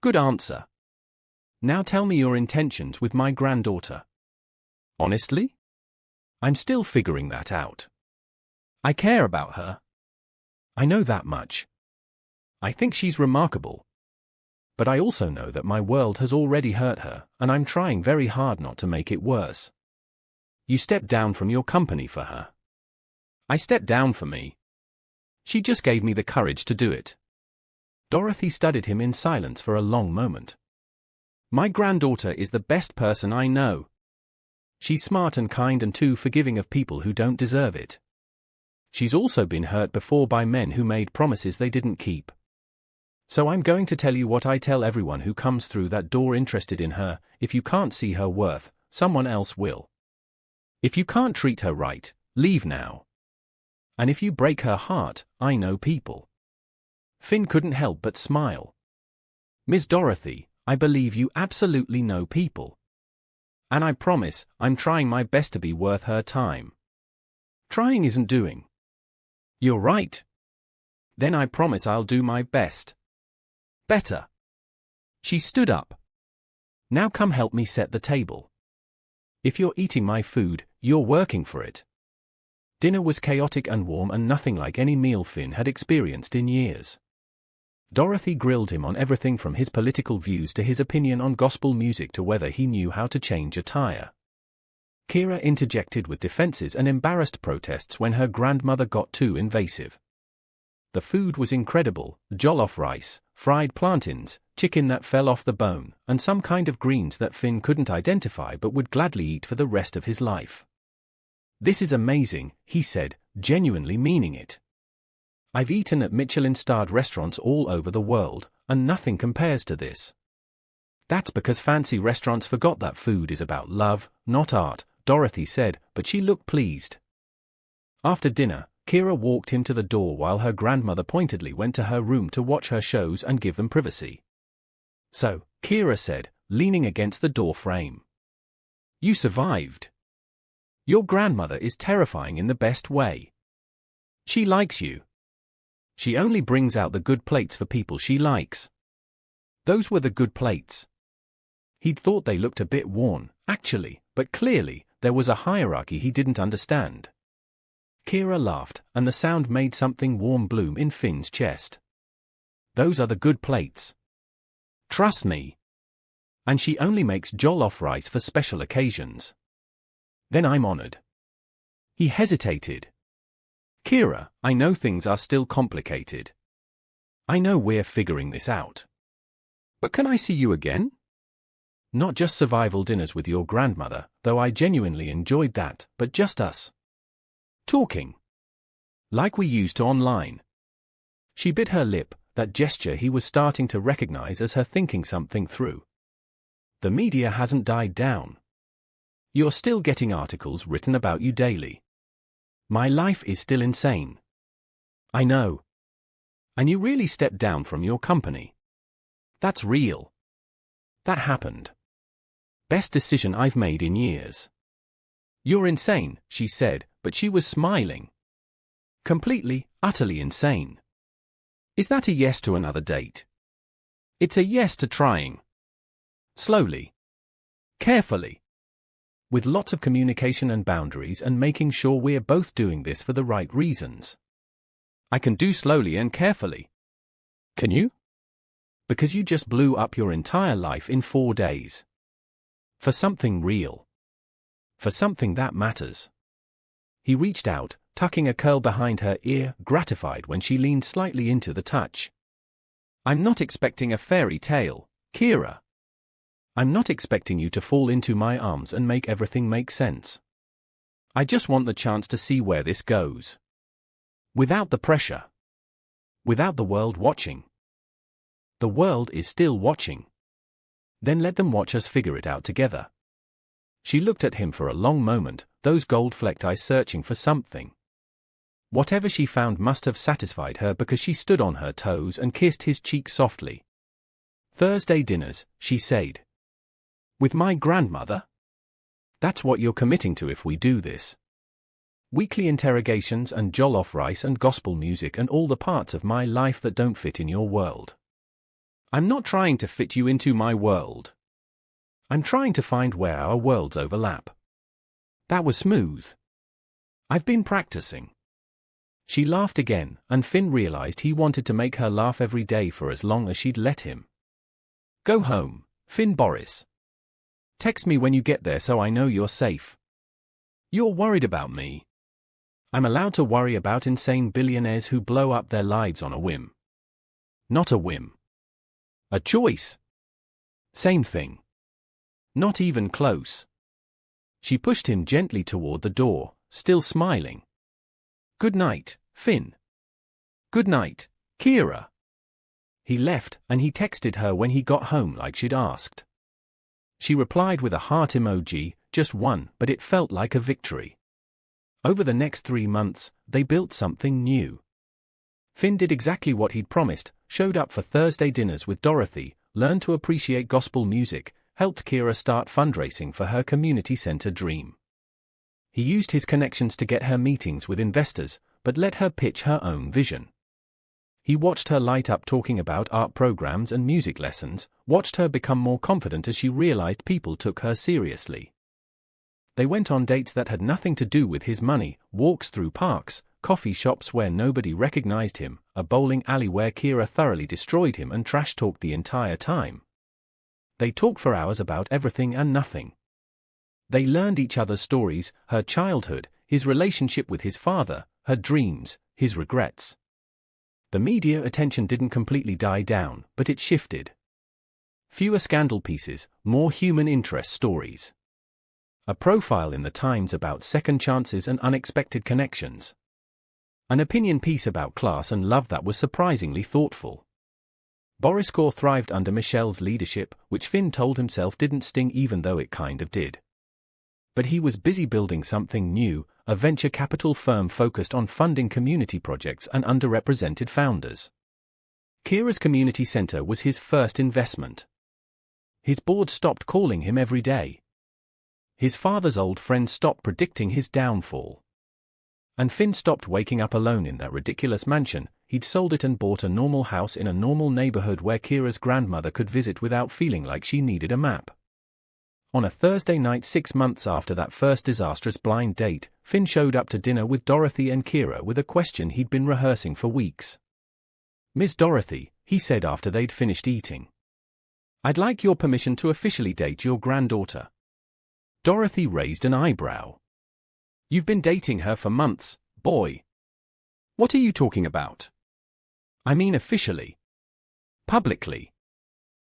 Speaker 1: "Good answer. Now tell me your intentions with my granddaughter." "Honestly? I'm still figuring that out. I care about her. I know that much. I think she's remarkable. But I also know that my world has already hurt her, and I'm trying very hard not to make it worse." "You stepped down from your company for her." "I stepped down for me. She just gave me the courage to do it." Dorothy studied him in silence for a long moment. "My granddaughter is the best person I know. She's smart and kind and too forgiving of people who don't deserve it. She's also been hurt before by men who made promises they didn't keep. So I'm going to tell you what I tell everyone who comes through that door interested in her: if you can't see her worth, someone else will. If you can't treat her right, leave now. And if you break her heart, I know people." Finn couldn't help but smile. "Miss Dorothy, I believe you absolutely know people. And I promise, I'm trying my best to be worth her time." "Trying isn't doing." "You're right. Then I promise I'll do my best. Better." She stood up. "Now come help me set the table. If you're eating my food, you're working for it." Dinner was chaotic and warm and nothing like any meal Finn had experienced in years. Dorothy grilled him on everything from his political views to his opinion on gospel music to whether he knew how to change a tire. Kiara interjected with defenses and embarrassed protests when her grandmother got too invasive. The food was incredible: jollof rice, fried plantains, chicken that fell off the bone, and some kind of greens that Finn couldn't identify but would gladly eat for the rest of his life. "This is amazing," he said, genuinely meaning it. "I've eaten at Michelin-starred restaurants all over the world, and nothing compares to this." "That's because fancy restaurants forgot that food is about love, not art," Dorothy said, but she looked pleased. After dinner, Kiara walked him to the door while her grandmother pointedly went to her room to watch her shows and give them privacy. "So," Kiara said, leaning against the door frame, "you survived. Your grandmother is terrifying in the best way. She likes you. She only brings out the good plates for people she likes." Those were the good plates. He'd thought they looked a bit worn, actually, but clearly, there was a hierarchy he didn't understand. Kiara laughed, and the sound made something warm bloom in Finn's chest. "Those are the good plates. Trust me. And she only makes jollof rice for special occasions." "Then I'm honored." He hesitated. "Kiara, I know things are still complicated. I know we're figuring this out. But can I see you again? Not just survival dinners with your grandmother, though I genuinely enjoyed that, but just us. Talking. Like we used to online." She bit her lip, that gesture he was starting to recognize as her thinking something through. "The media hasn't died down. You're still getting articles written about you daily. My life is still insane." "I know. And you really stepped down from your company. That's real. That happened. Best decision I've made in years." "You're insane," she said, but she was smiling. Completely, utterly insane. Is that a yes to another date? It's a yes to trying. Slowly. Carefully. With lots of communication and boundaries and making sure we're both doing this for the right reasons. I can do slowly and carefully. Can you? Because you just blew up your entire life in 4 days. For something real. For something that matters. He reached out, tucking a curl behind her ear, gratified when she leaned slightly into the touch. I'm not expecting a fairy tale, Kiara. I'm not expecting you to fall into my arms and make everything make sense. I just want the chance to see where this goes. Without the pressure. Without the world watching. The world is still watching. Then let them watch us figure it out together. She looked at him for a long moment, those gold-flecked eyes searching for something. Whatever she found must have satisfied her because she stood on her toes and kissed his cheek softly. Thursday dinners, she said. With my grandmother? That's what you're committing to if we do this. Weekly interrogations and jollof rice and gospel music and all the parts of my life that don't fit in your world. I'm not trying to fit you into my world. I'm trying to find where our worlds overlap. That was smooth. I've been practicing. She laughed again, and Finn realized he wanted to make her laugh every day for as long as she'd let him. Go home, Finn Boris. Text me when you get there so I know you're safe. You're worried about me. I'm allowed to worry about insane billionaires who blow up their lives on a whim. Not a whim. A choice. Same thing. Not even close. She pushed him gently toward the door, still smiling. Good night, Finn. Good night, Kiara. He left, and he texted her when he got home like she'd asked. She replied with a heart emoji, just one, but it felt like a victory. Over the next 3 months, they built something new. Finn did exactly what he'd promised, showed up for Thursday dinners with Dorothy, learned to appreciate gospel music, helped Kiara start fundraising for her community center dream. He used his connections to get her meetings with investors, but let her pitch her own vision. He watched her light up talking about art programs and music lessons, watched her become more confident as she realized people took her seriously. They went on dates that had nothing to do with his money, walks through parks, coffee shops where nobody recognized him, a bowling alley where Kiara thoroughly destroyed him and trash-talked the entire time. They talked for hours about everything and nothing. They learned each other's stories, her childhood, his relationship with his father, her dreams, his regrets. The media attention didn't completely die down, but it shifted. Fewer scandal pieces, more human interest stories. A profile in the Times about second chances and unexpected connections. An opinion piece about class and love that was surprisingly thoughtful. Boris Core thrived under Michelle's leadership, which Finn told himself didn't sting even though it kind of did. But he was busy building something new, a venture capital firm focused on funding community projects and underrepresented founders. Kiara's community center was his first investment. His board stopped calling him every day. His father's old friends stopped predicting his downfall. And Finn stopped waking up alone in that ridiculous mansion. He'd sold it and bought a normal house in a normal neighborhood where Kiara's grandmother could visit without feeling like she needed a map. On a Thursday night 6 months after that first disastrous blind date, Finn showed up to dinner with Dorothy and Kiara with a question he'd been rehearsing for weeks. Miss Dorothy, he said after they'd finished eating. I'd like your permission to officially date your granddaughter. Dorothy raised an eyebrow. You've been dating her for months, boy. What are you talking about? I mean officially. Publicly.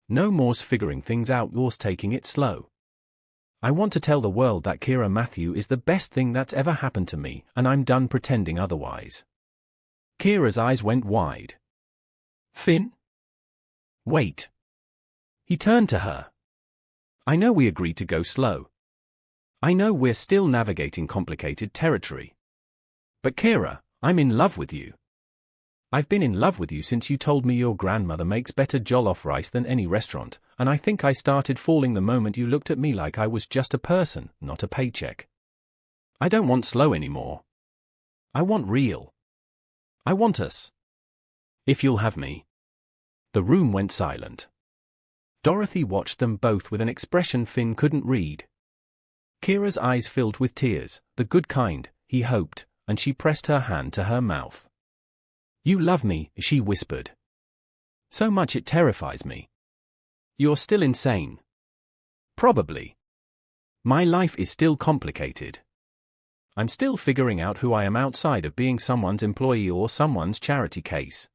Speaker 1: No more's figuring things out, yours taking it slow. I want to tell the world that Kiara Matthew is the best thing that's ever happened to me, and I'm done pretending otherwise. Kiara's eyes went wide. Finn? Wait. He turned to her. I know we agreed to go slow. I know we're still navigating complicated territory. But Kiara, I'm in love with you. I've been in love with you since you told me your grandmother makes better jollof rice than any restaurant, and I think I started falling the moment you looked at me like I was just a person, not a paycheck. I don't want slow anymore. I want real. I want us. If you'll have me. The room went silent. Dorothy watched them both with an expression Finn couldn't read. Kiara's eyes filled with tears, the good kind, he hoped, and she pressed her hand to her mouth. You love me, she whispered. So much it terrifies me. You're still insane. Probably. My life is still complicated. I'm still figuring out who I am outside of being someone's employee or someone's charity case.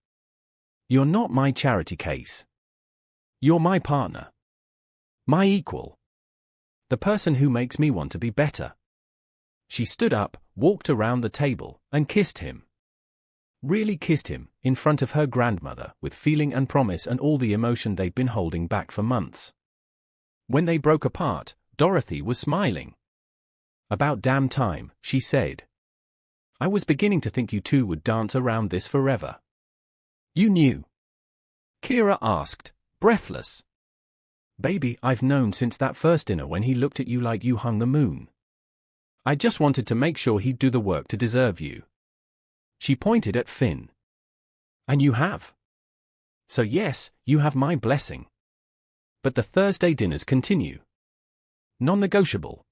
Speaker 1: You're not my charity case. You're my partner. My equal. The person who makes me want to be better. She stood up, walked around the table, and kissed him. Really kissed him, in front of her grandmother, with feeling and promise and all the emotion they'd been holding back for months. When they broke apart, Dorothy was smiling. About damn time, she said. I was beginning to think you two would dance around this forever. You knew? Kiara asked, breathless. Baby, I've known since that first dinner when he looked at you like you hung the moon. I just wanted to make sure he'd do the work to deserve you. She pointed at Finn. And you have. So yes, you have my blessing. But the Thursday dinners continue. Non-negotiable.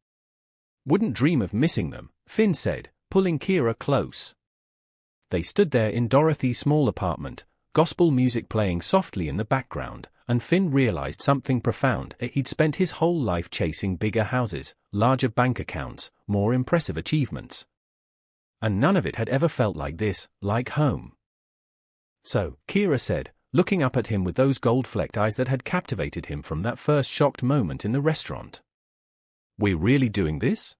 Speaker 1: Wouldn't dream of missing them, Finn said, pulling Kiara close. They stood there in Dorothy's small apartment, gospel music playing softly in the background, and Finn realized something profound. He'd spent his whole life chasing bigger houses, larger bank accounts, more impressive achievements. And none of it had ever felt like this, like home. So, Kiara said, looking up at him with those gold-flecked eyes that had captivated him from that first shocked moment in the restaurant. We're really doing this?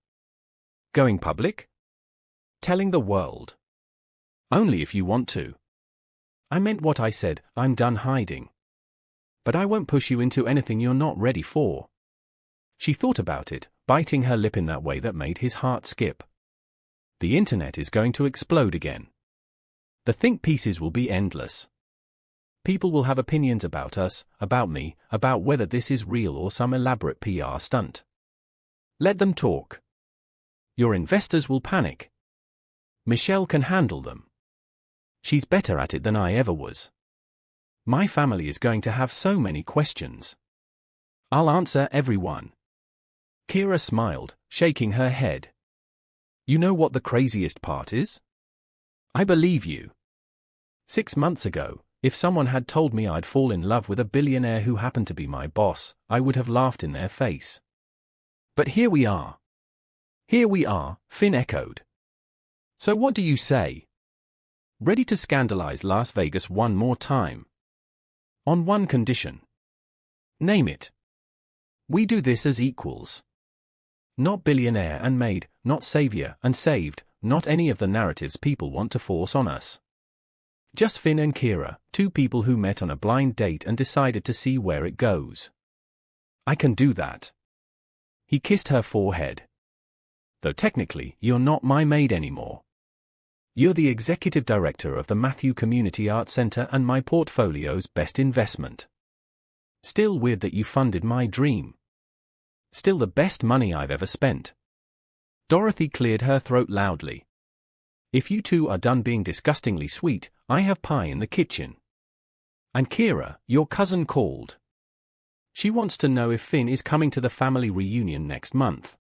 Speaker 1: Going public? Telling the world? Only if you want to. I meant what I said, I'm done hiding. But I won't push you into anything you're not ready for. She thought about it, biting her lip in that way that made his heart skip. The internet is going to explode again. The think pieces will be endless. People will have opinions about us, about me, about whether this is real or some elaborate PR stunt. Let them talk. Your investors will panic. Michelle can handle them. She's better at it than I ever was. My family is going to have so many questions. I'll answer every one. Kiara smiled, shaking her head. You know what the craziest part is? I believe you. 6 months ago, if someone had told me I'd fall in love with a billionaire who happened to be my boss, I would have laughed in their face. But here we are. Here we are, Finn echoed. So what do you say? Ready to scandalize Las Vegas one more time? On one condition. Name it. We do this as equals. Not billionaire and maid, not savior and saved, not any of the narratives people want to force on us. Just Finn and Kiara, two people who met on a blind date and decided to see where it goes. I can do that. He kissed her forehead. Though technically, you're not my maid anymore. You're the executive director of the Matthew Community Arts Center and my portfolio's best investment. Still weird that you funded my dream. Still the best money I've ever spent. Dorothy cleared her throat loudly. If you two are done being disgustingly sweet, I have pie in the kitchen. And Kiara, your cousin called. She wants to know if Finn is coming to the family reunion next month.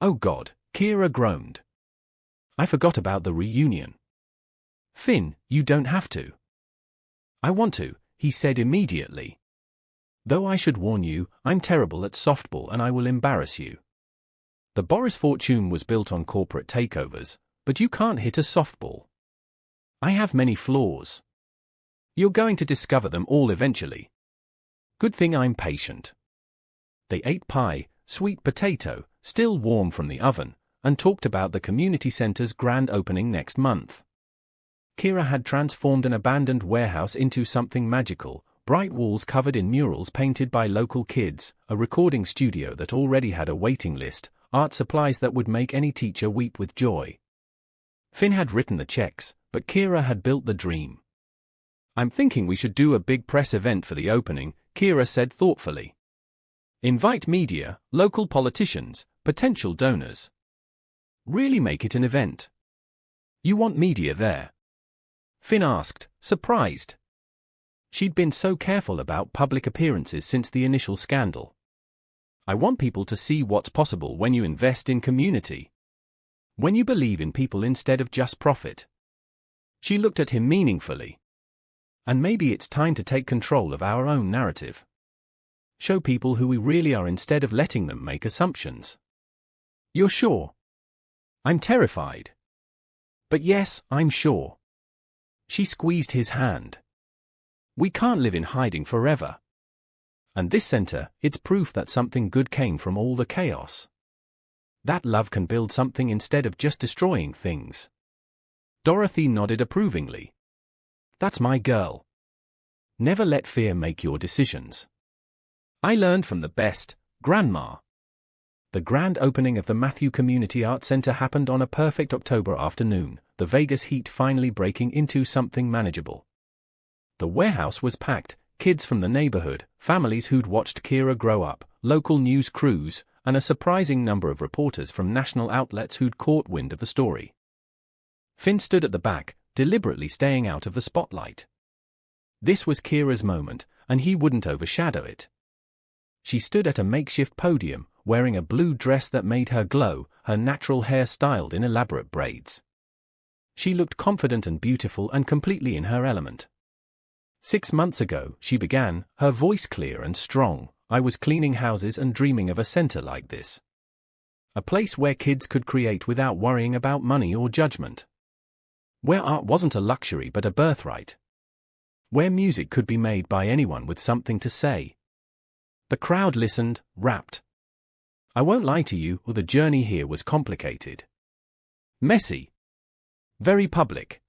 Speaker 1: Oh God, Kiara groaned. I forgot about the reunion. Finn, you don't have to. I want to, he said immediately. Though I should warn you, I'm terrible at softball and I will embarrass you. The Boris fortune was built on corporate takeovers, but you can't hit a softball. I have many flaws. You're going to discover them all eventually. Good thing I'm patient. They ate pie, sweet potato, still warm from the oven, and talked about the community center's grand opening next month. Kiara had transformed an abandoned warehouse into something magical, bright walls covered in murals painted by local kids, a recording studio that already had a waiting list, art supplies that would make any teacher weep with joy. Finn had written the checks, but Kiara had built the dream. I'm thinking we should do a big press event for the opening, Kiara said thoughtfully. Invite media, local politicians, potential donors. Really make it an event. You want media there. Finn asked, surprised. She'd been so careful about public appearances since the initial scandal. I want people to see what's possible when you invest in community. When you believe in people instead of just profit. She looked at him meaningfully. And maybe it's time to take control of our own narrative. Show people who we really are instead of letting them make assumptions. You're sure? I'm terrified. But yes, I'm sure. She squeezed his hand. We can't live in hiding forever. And this center, it's proof that something good came from all the chaos. That love can build something instead of just destroying things. Dorothy nodded approvingly. That's my girl. Never let fear make your decisions. I learned from the best, Grandma. The grand opening of the Matthew Community Arts Center happened on a perfect October afternoon, the Vegas heat finally breaking into something manageable. The warehouse was packed, kids from the neighborhood, families who'd watched Kiara grow up, local news crews, and a surprising number of reporters from national outlets who'd caught wind of the story. Finn stood at the back, deliberately staying out of the spotlight. This was Kiara's moment, and he wouldn't overshadow it. She stood at a makeshift podium, wearing a blue dress that made her glow, her natural hair styled in elaborate braids. She looked confident and beautiful and completely in her element. 6 months ago, she began, her voice clear and strong, I was cleaning houses and dreaming of a center like this. A place where kids could create without worrying about money or judgment. Where art wasn't a luxury but a birthright. Where music could be made by anyone with something to say. The crowd listened, rapt. I won't lie to you, the journey here was complicated. Messy. Very public.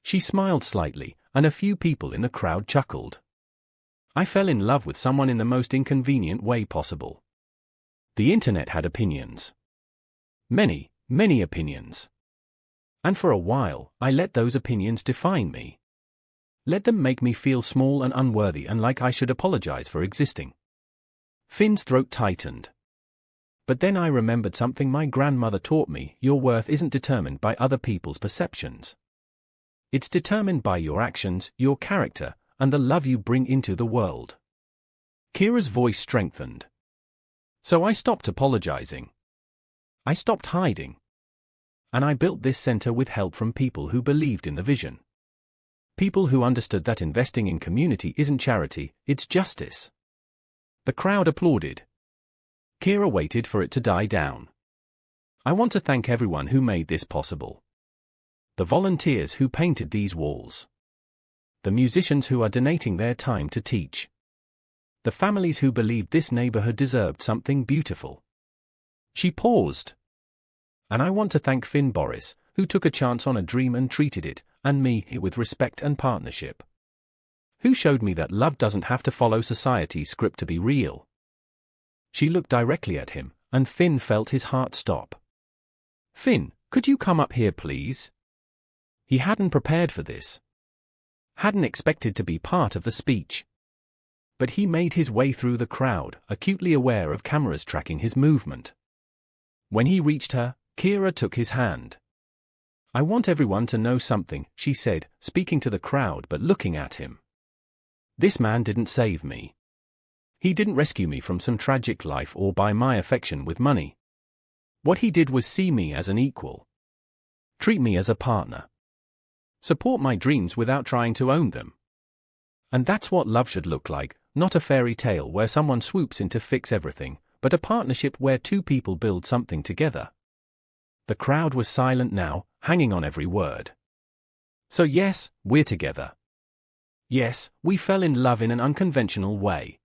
Speaker 1: She smiled slightly, and a few people in the crowd chuckled. I fell in love with someone in the most inconvenient way possible. The internet had opinions. Many, many opinions. And for a while, I let those opinions define me. Let them make me feel small and unworthy and like I should apologize for existing. Finn's throat tightened. But then I remembered something my grandmother taught me, your worth isn't determined by other people's perceptions. It's determined by your actions, your character, and the love you bring into the world. Kiara's voice strengthened. So I stopped apologizing. I stopped hiding. And I built this center with help from people who believed in the vision. People who understood that investing in community isn't charity, it's justice. The crowd applauded. Kiara waited for it to die down. I want to thank everyone who made this possible. The volunteers who painted these walls. The musicians who are donating their time to teach. The families who believed this neighborhood deserved something beautiful. She paused. And I want to thank Finn Boris, who took a chance on a dream and treated it, and me, with respect and partnership. Who showed me that love doesn't have to follow society's script to be real. She looked directly at him, and Finn felt his heart stop. Finn, could you come up here please? He hadn't prepared for this. Hadn't expected to be part of the speech. But he made his way through the crowd, acutely aware of cameras tracking his movement. When he reached her, Kiara took his hand. I want everyone to know something, she said, speaking to the crowd but looking at him. This man didn't save me. He didn't rescue me from some tragic life or buy my affection with money. What he did was see me as an equal. Treat me as a partner. Support my dreams without trying to own them. And that's what love should look like, not a fairy tale where someone swoops in to fix everything, but a partnership where two people build something together. The crowd was silent now, hanging on every word. So yes, we're together. Yes, we fell in love in an unconventional way.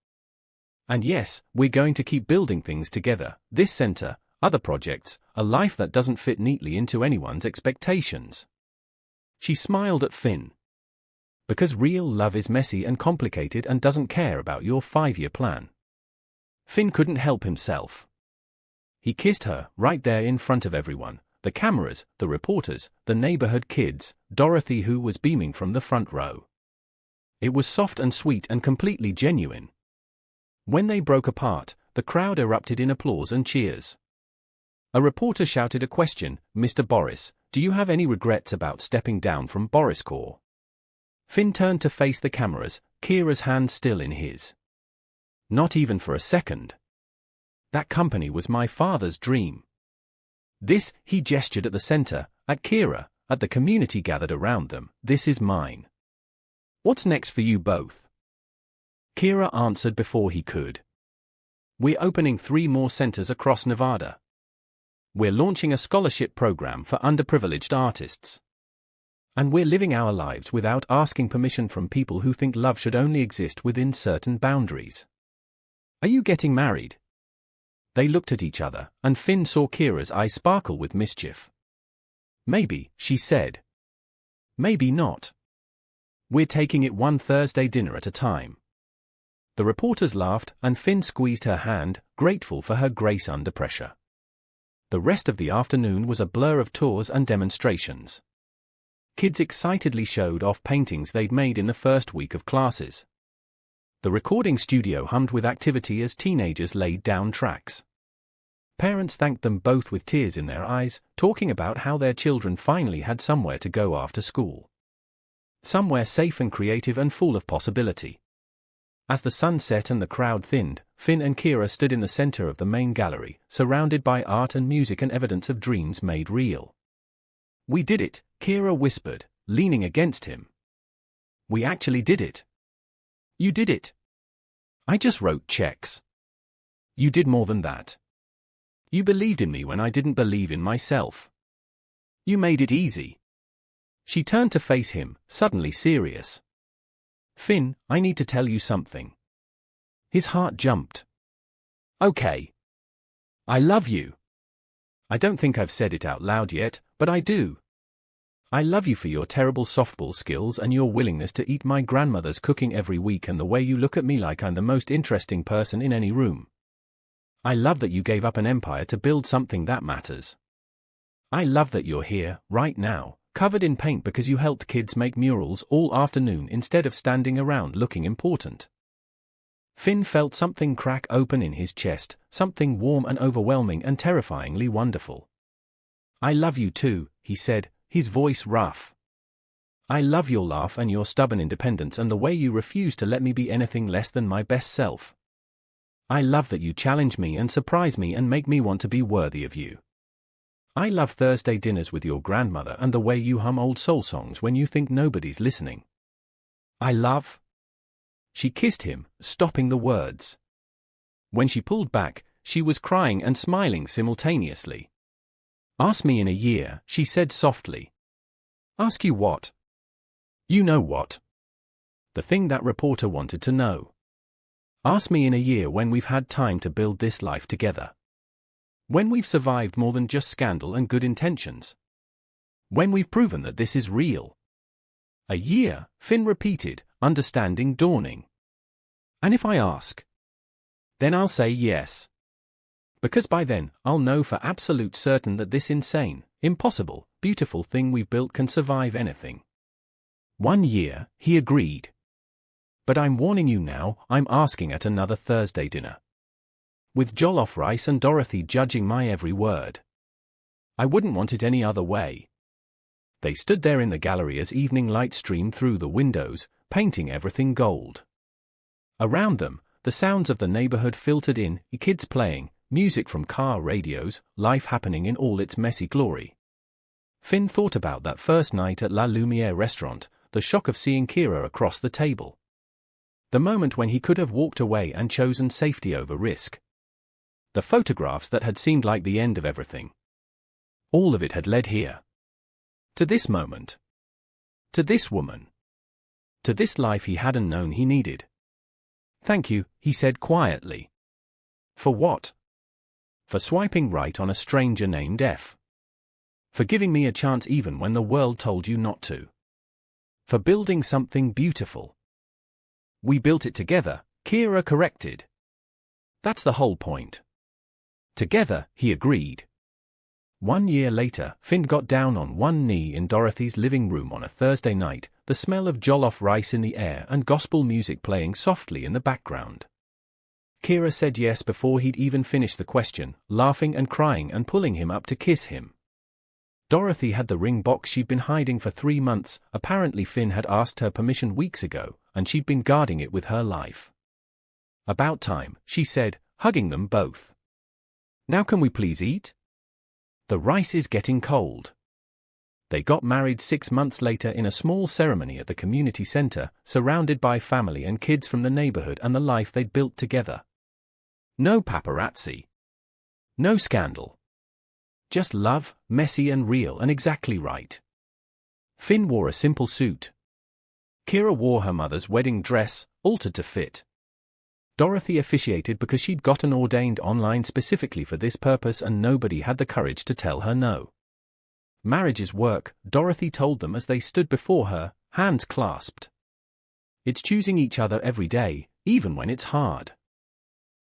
Speaker 1: And yes, we're going to keep building things together, this center, other projects, a life that doesn't fit neatly into anyone's expectations. She smiled at Finn. Because real love is messy and complicated and doesn't care about your 5-year plan. Finn couldn't help himself. He kissed her, right there in front of everyone, the cameras, the reporters, the neighborhood kids, Dorothy who was beaming from the front row. It was soft and sweet and completely genuine. When they broke apart, the crowd erupted in applause and cheers. A reporter shouted a question, Mr. Boris, do you have any regrets about stepping down from Boris Corps? Finn turned to face the cameras, Kiara's hand still in his. Not even for a second. That company was my father's dream. This, he gestured at the center, at Kiara, at the community gathered around them, this is mine. What's next for you both? Kiara answered before he could. We're opening 3 more centers across Nevada. We're launching a scholarship program for underprivileged artists. And we're living our lives without asking permission from people who think love should only exist within certain boundaries. Are you getting married? They looked at each other, and Finn saw Kiara's eyes sparkle with mischief. Maybe, she said. Maybe not. We're taking it one Thursday dinner at a time. The reporters laughed, and Finn squeezed her hand, grateful for her grace under pressure. The rest of the afternoon was a blur of tours and demonstrations. Kids excitedly showed off paintings they'd made in the first week of classes. The recording studio hummed with activity as teenagers laid down tracks. Parents thanked them both with tears in their eyes, talking about how their children finally had somewhere to go after school. Somewhere safe and creative and full of possibility. As the sun set and the crowd thinned, Finn and Kiara stood in the center of the main gallery, surrounded by art and music and evidence of dreams made real. We did it, Kiara whispered, leaning against him. We actually did it. You did it. I just wrote checks. You did more than that. You believed in me when I didn't believe in myself. You made it easy. She turned to face him, suddenly serious. Finn, I need to tell you something. His heart jumped. Okay. I love you. I don't think I've said it out loud yet, but I do. I love you for your terrible softball skills and your willingness to eat my grandmother's cooking every week and the way you look at me like I'm the most interesting person in any room. I love that you gave up an empire to build something that matters. I love that you're here, right now, covered in paint because you helped kids make murals all afternoon instead of standing around looking important. Finn felt something crack open in his chest, something warm and overwhelming and terrifyingly wonderful. I love you too, he said, his voice rough. I love your laugh and your stubborn independence and the way you refuse to let me be anything less than my best self. I love that you challenge me and surprise me and make me want to be worthy of you. I love Thursday dinners with your grandmother and the way you hum old soul songs when you think nobody's listening. I love... She kissed him, stopping the words. When she pulled back, she was crying and smiling simultaneously. Ask me in a year, she said softly. Ask you what? You know what? The thing that reporter wanted to know. Ask me in a year when we've had time to build this life together. When we've survived more than just scandal and good intentions. When we've proven that this is real. A year, Finn repeated, understanding dawning. And if I ask? Then I'll say yes. Because by then, I'll know for absolute certain that this insane, impossible, beautiful thing we've built can survive anything. 1 year, he agreed. But I'm warning you now, I'm asking at another Thursday dinner. With jollof rice and Dorothy judging my every word. I wouldn't want it any other way. They stood there in the gallery as evening light streamed through the windows, painting everything gold. Around them, the sounds of the neighborhood filtered in, kids playing, music from car radios, life happening in all its messy glory. Finn thought about that first night at La Lumiere restaurant, the shock of seeing Kiara across the table. The moment when he could have walked away and chosen safety over risk. The photographs that had seemed like the end of everything. All of it had led here. To this moment. To this woman. To this life he hadn't known he needed. Thank you, he said quietly. For what? For swiping right on a stranger named F. For giving me a chance even when the world told you not to. For building something beautiful. We built it together, Kiara corrected. That's the whole point. Together, he agreed. 1 year later, Finn got down on one knee in Dorothy's living room on a Thursday night, the smell of jollof rice in the air and gospel music playing softly in the background. Kiara said yes before he'd even finished the question, laughing and crying and pulling him up to kiss him. Dorothy had the ring box she'd been hiding for 3 months. Apparently Finn had asked her permission weeks ago, and she'd been guarding it with her life. "About time," she said, hugging them both. "Now can we please eat? The rice is getting cold." They got married 6 months later in a small ceremony at the community center, surrounded by family and kids from the neighborhood and the life they'd built together. No paparazzi. No scandal. Just love, messy and real and exactly right. Finn wore a simple suit. Kiara wore her mother's wedding dress, altered to fit. Dorothy officiated because she'd gotten ordained online specifically for this purpose and nobody had the courage to tell her no. Marriage is work, Dorothy told them as they stood before her, hands clasped. It's choosing each other every day, even when it's hard.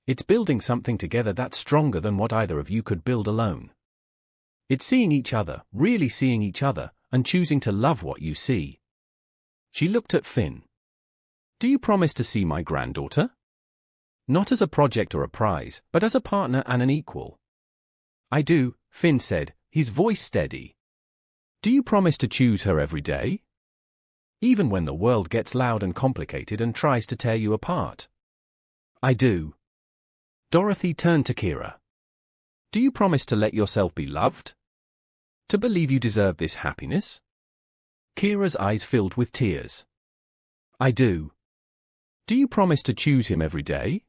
Speaker 1: It's building something together that's stronger than what either of you could build alone. It's seeing each other, really seeing each other, and choosing to love what you see. She looked at Finn. "Do you promise to see my granddaughter? Not as a project or a prize, but as a partner and an equal." "I do," Finn said, his voice steady. "Do you promise to choose her every day? Even when the world gets loud and complicated and tries to tear you apart?" "I do." Dorothy turned to Kiara. "Do you promise to let yourself be loved? To believe you deserve this happiness?" Kiara's eyes filled with tears. "I do." "Do you promise to choose him every day?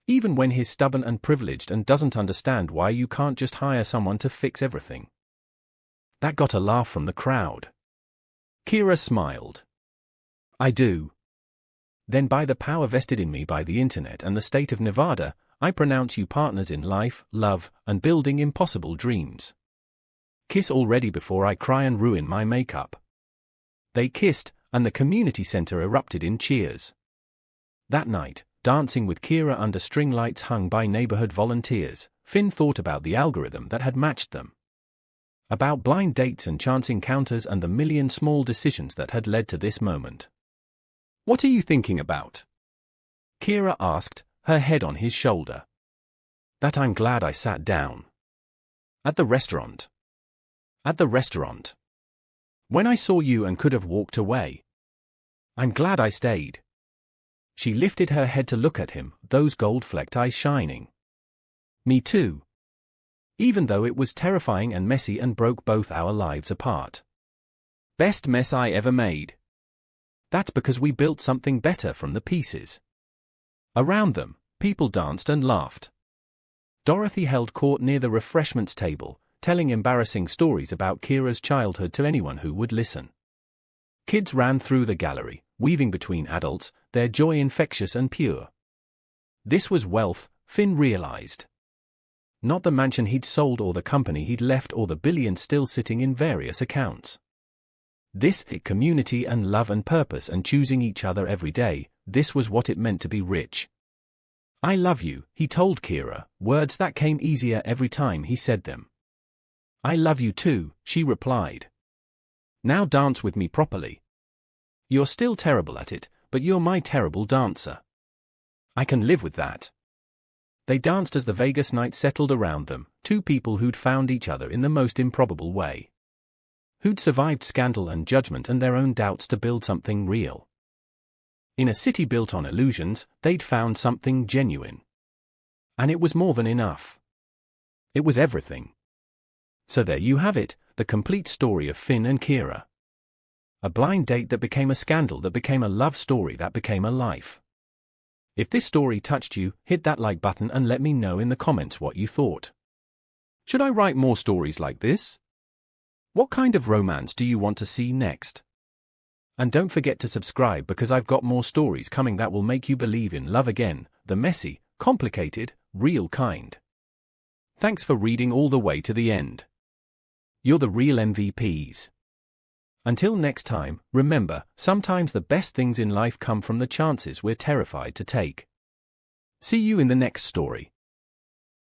Speaker 1: Even when he's stubborn and privileged and doesn't understand why you can't just hire someone to fix everything?" That got a laugh from the crowd. Kiara smiled. "I do." "Then by the power vested in me by the internet and the state of Nevada, I pronounce you partners in life, love, and building impossible dreams. Kiss already before I cry and ruin my makeup." They kissed, and the community center erupted in cheers. That night, dancing with Kiara under string lights hung by neighborhood volunteers, Finn thought about the algorithm that had matched them. About blind dates and chance encounters and the million small decisions that had led to this moment. "What are you thinking about?" Kiara asked, her head on his shoulder. "That I'm glad I sat down. At the restaurant. At the restaurant. When I saw you and could have walked away. I'm glad I stayed." She lifted her head to look at him, those gold-flecked eyes shining. "Me too. Even though it was terrifying and messy and broke both our lives apart. Best mess I ever made. That's because we built something better from the pieces." Around them, people danced and laughed. Dorothy held court near the refreshments table, telling embarrassing stories about Kiara's childhood to anyone who would listen. Kids ran through the gallery, weaving between adults, their joy infectious and pure. This was wealth, Finn realized. Not the mansion he'd sold or the company he'd left or the billions still sitting in various accounts. This, community and love and purpose and choosing each other every day, this was what it meant to be rich. "I love you," he told Kiara, words that came easier every time he said them. "I love you too," she replied. "Now dance with me properly. You're still terrible at it, but you're my terrible dancer. I can live with that." They danced as the Vegas night settled around them, two people who'd found each other in the most improbable way. Who'd survived scandal and judgment and their own doubts to build something real. In a city built on illusions, they'd found something genuine. And it was more than enough. It was everything. So there you have it, the complete story of Finn and Kiara. A blind date that became a scandal that became a love story that became a life. If this story touched you, hit that like button and let me know in the comments what you thought. Should I write more stories like this? What kind of romance do you want to see next? And don't forget to subscribe because I've got more stories coming that will make you believe in love again, the messy, complicated, real kind. Thanks for reading all the way to the end. You're the real MVPs. Until next time, remember, sometimes the best things in life come from the chances we're terrified to take. See you in the next story.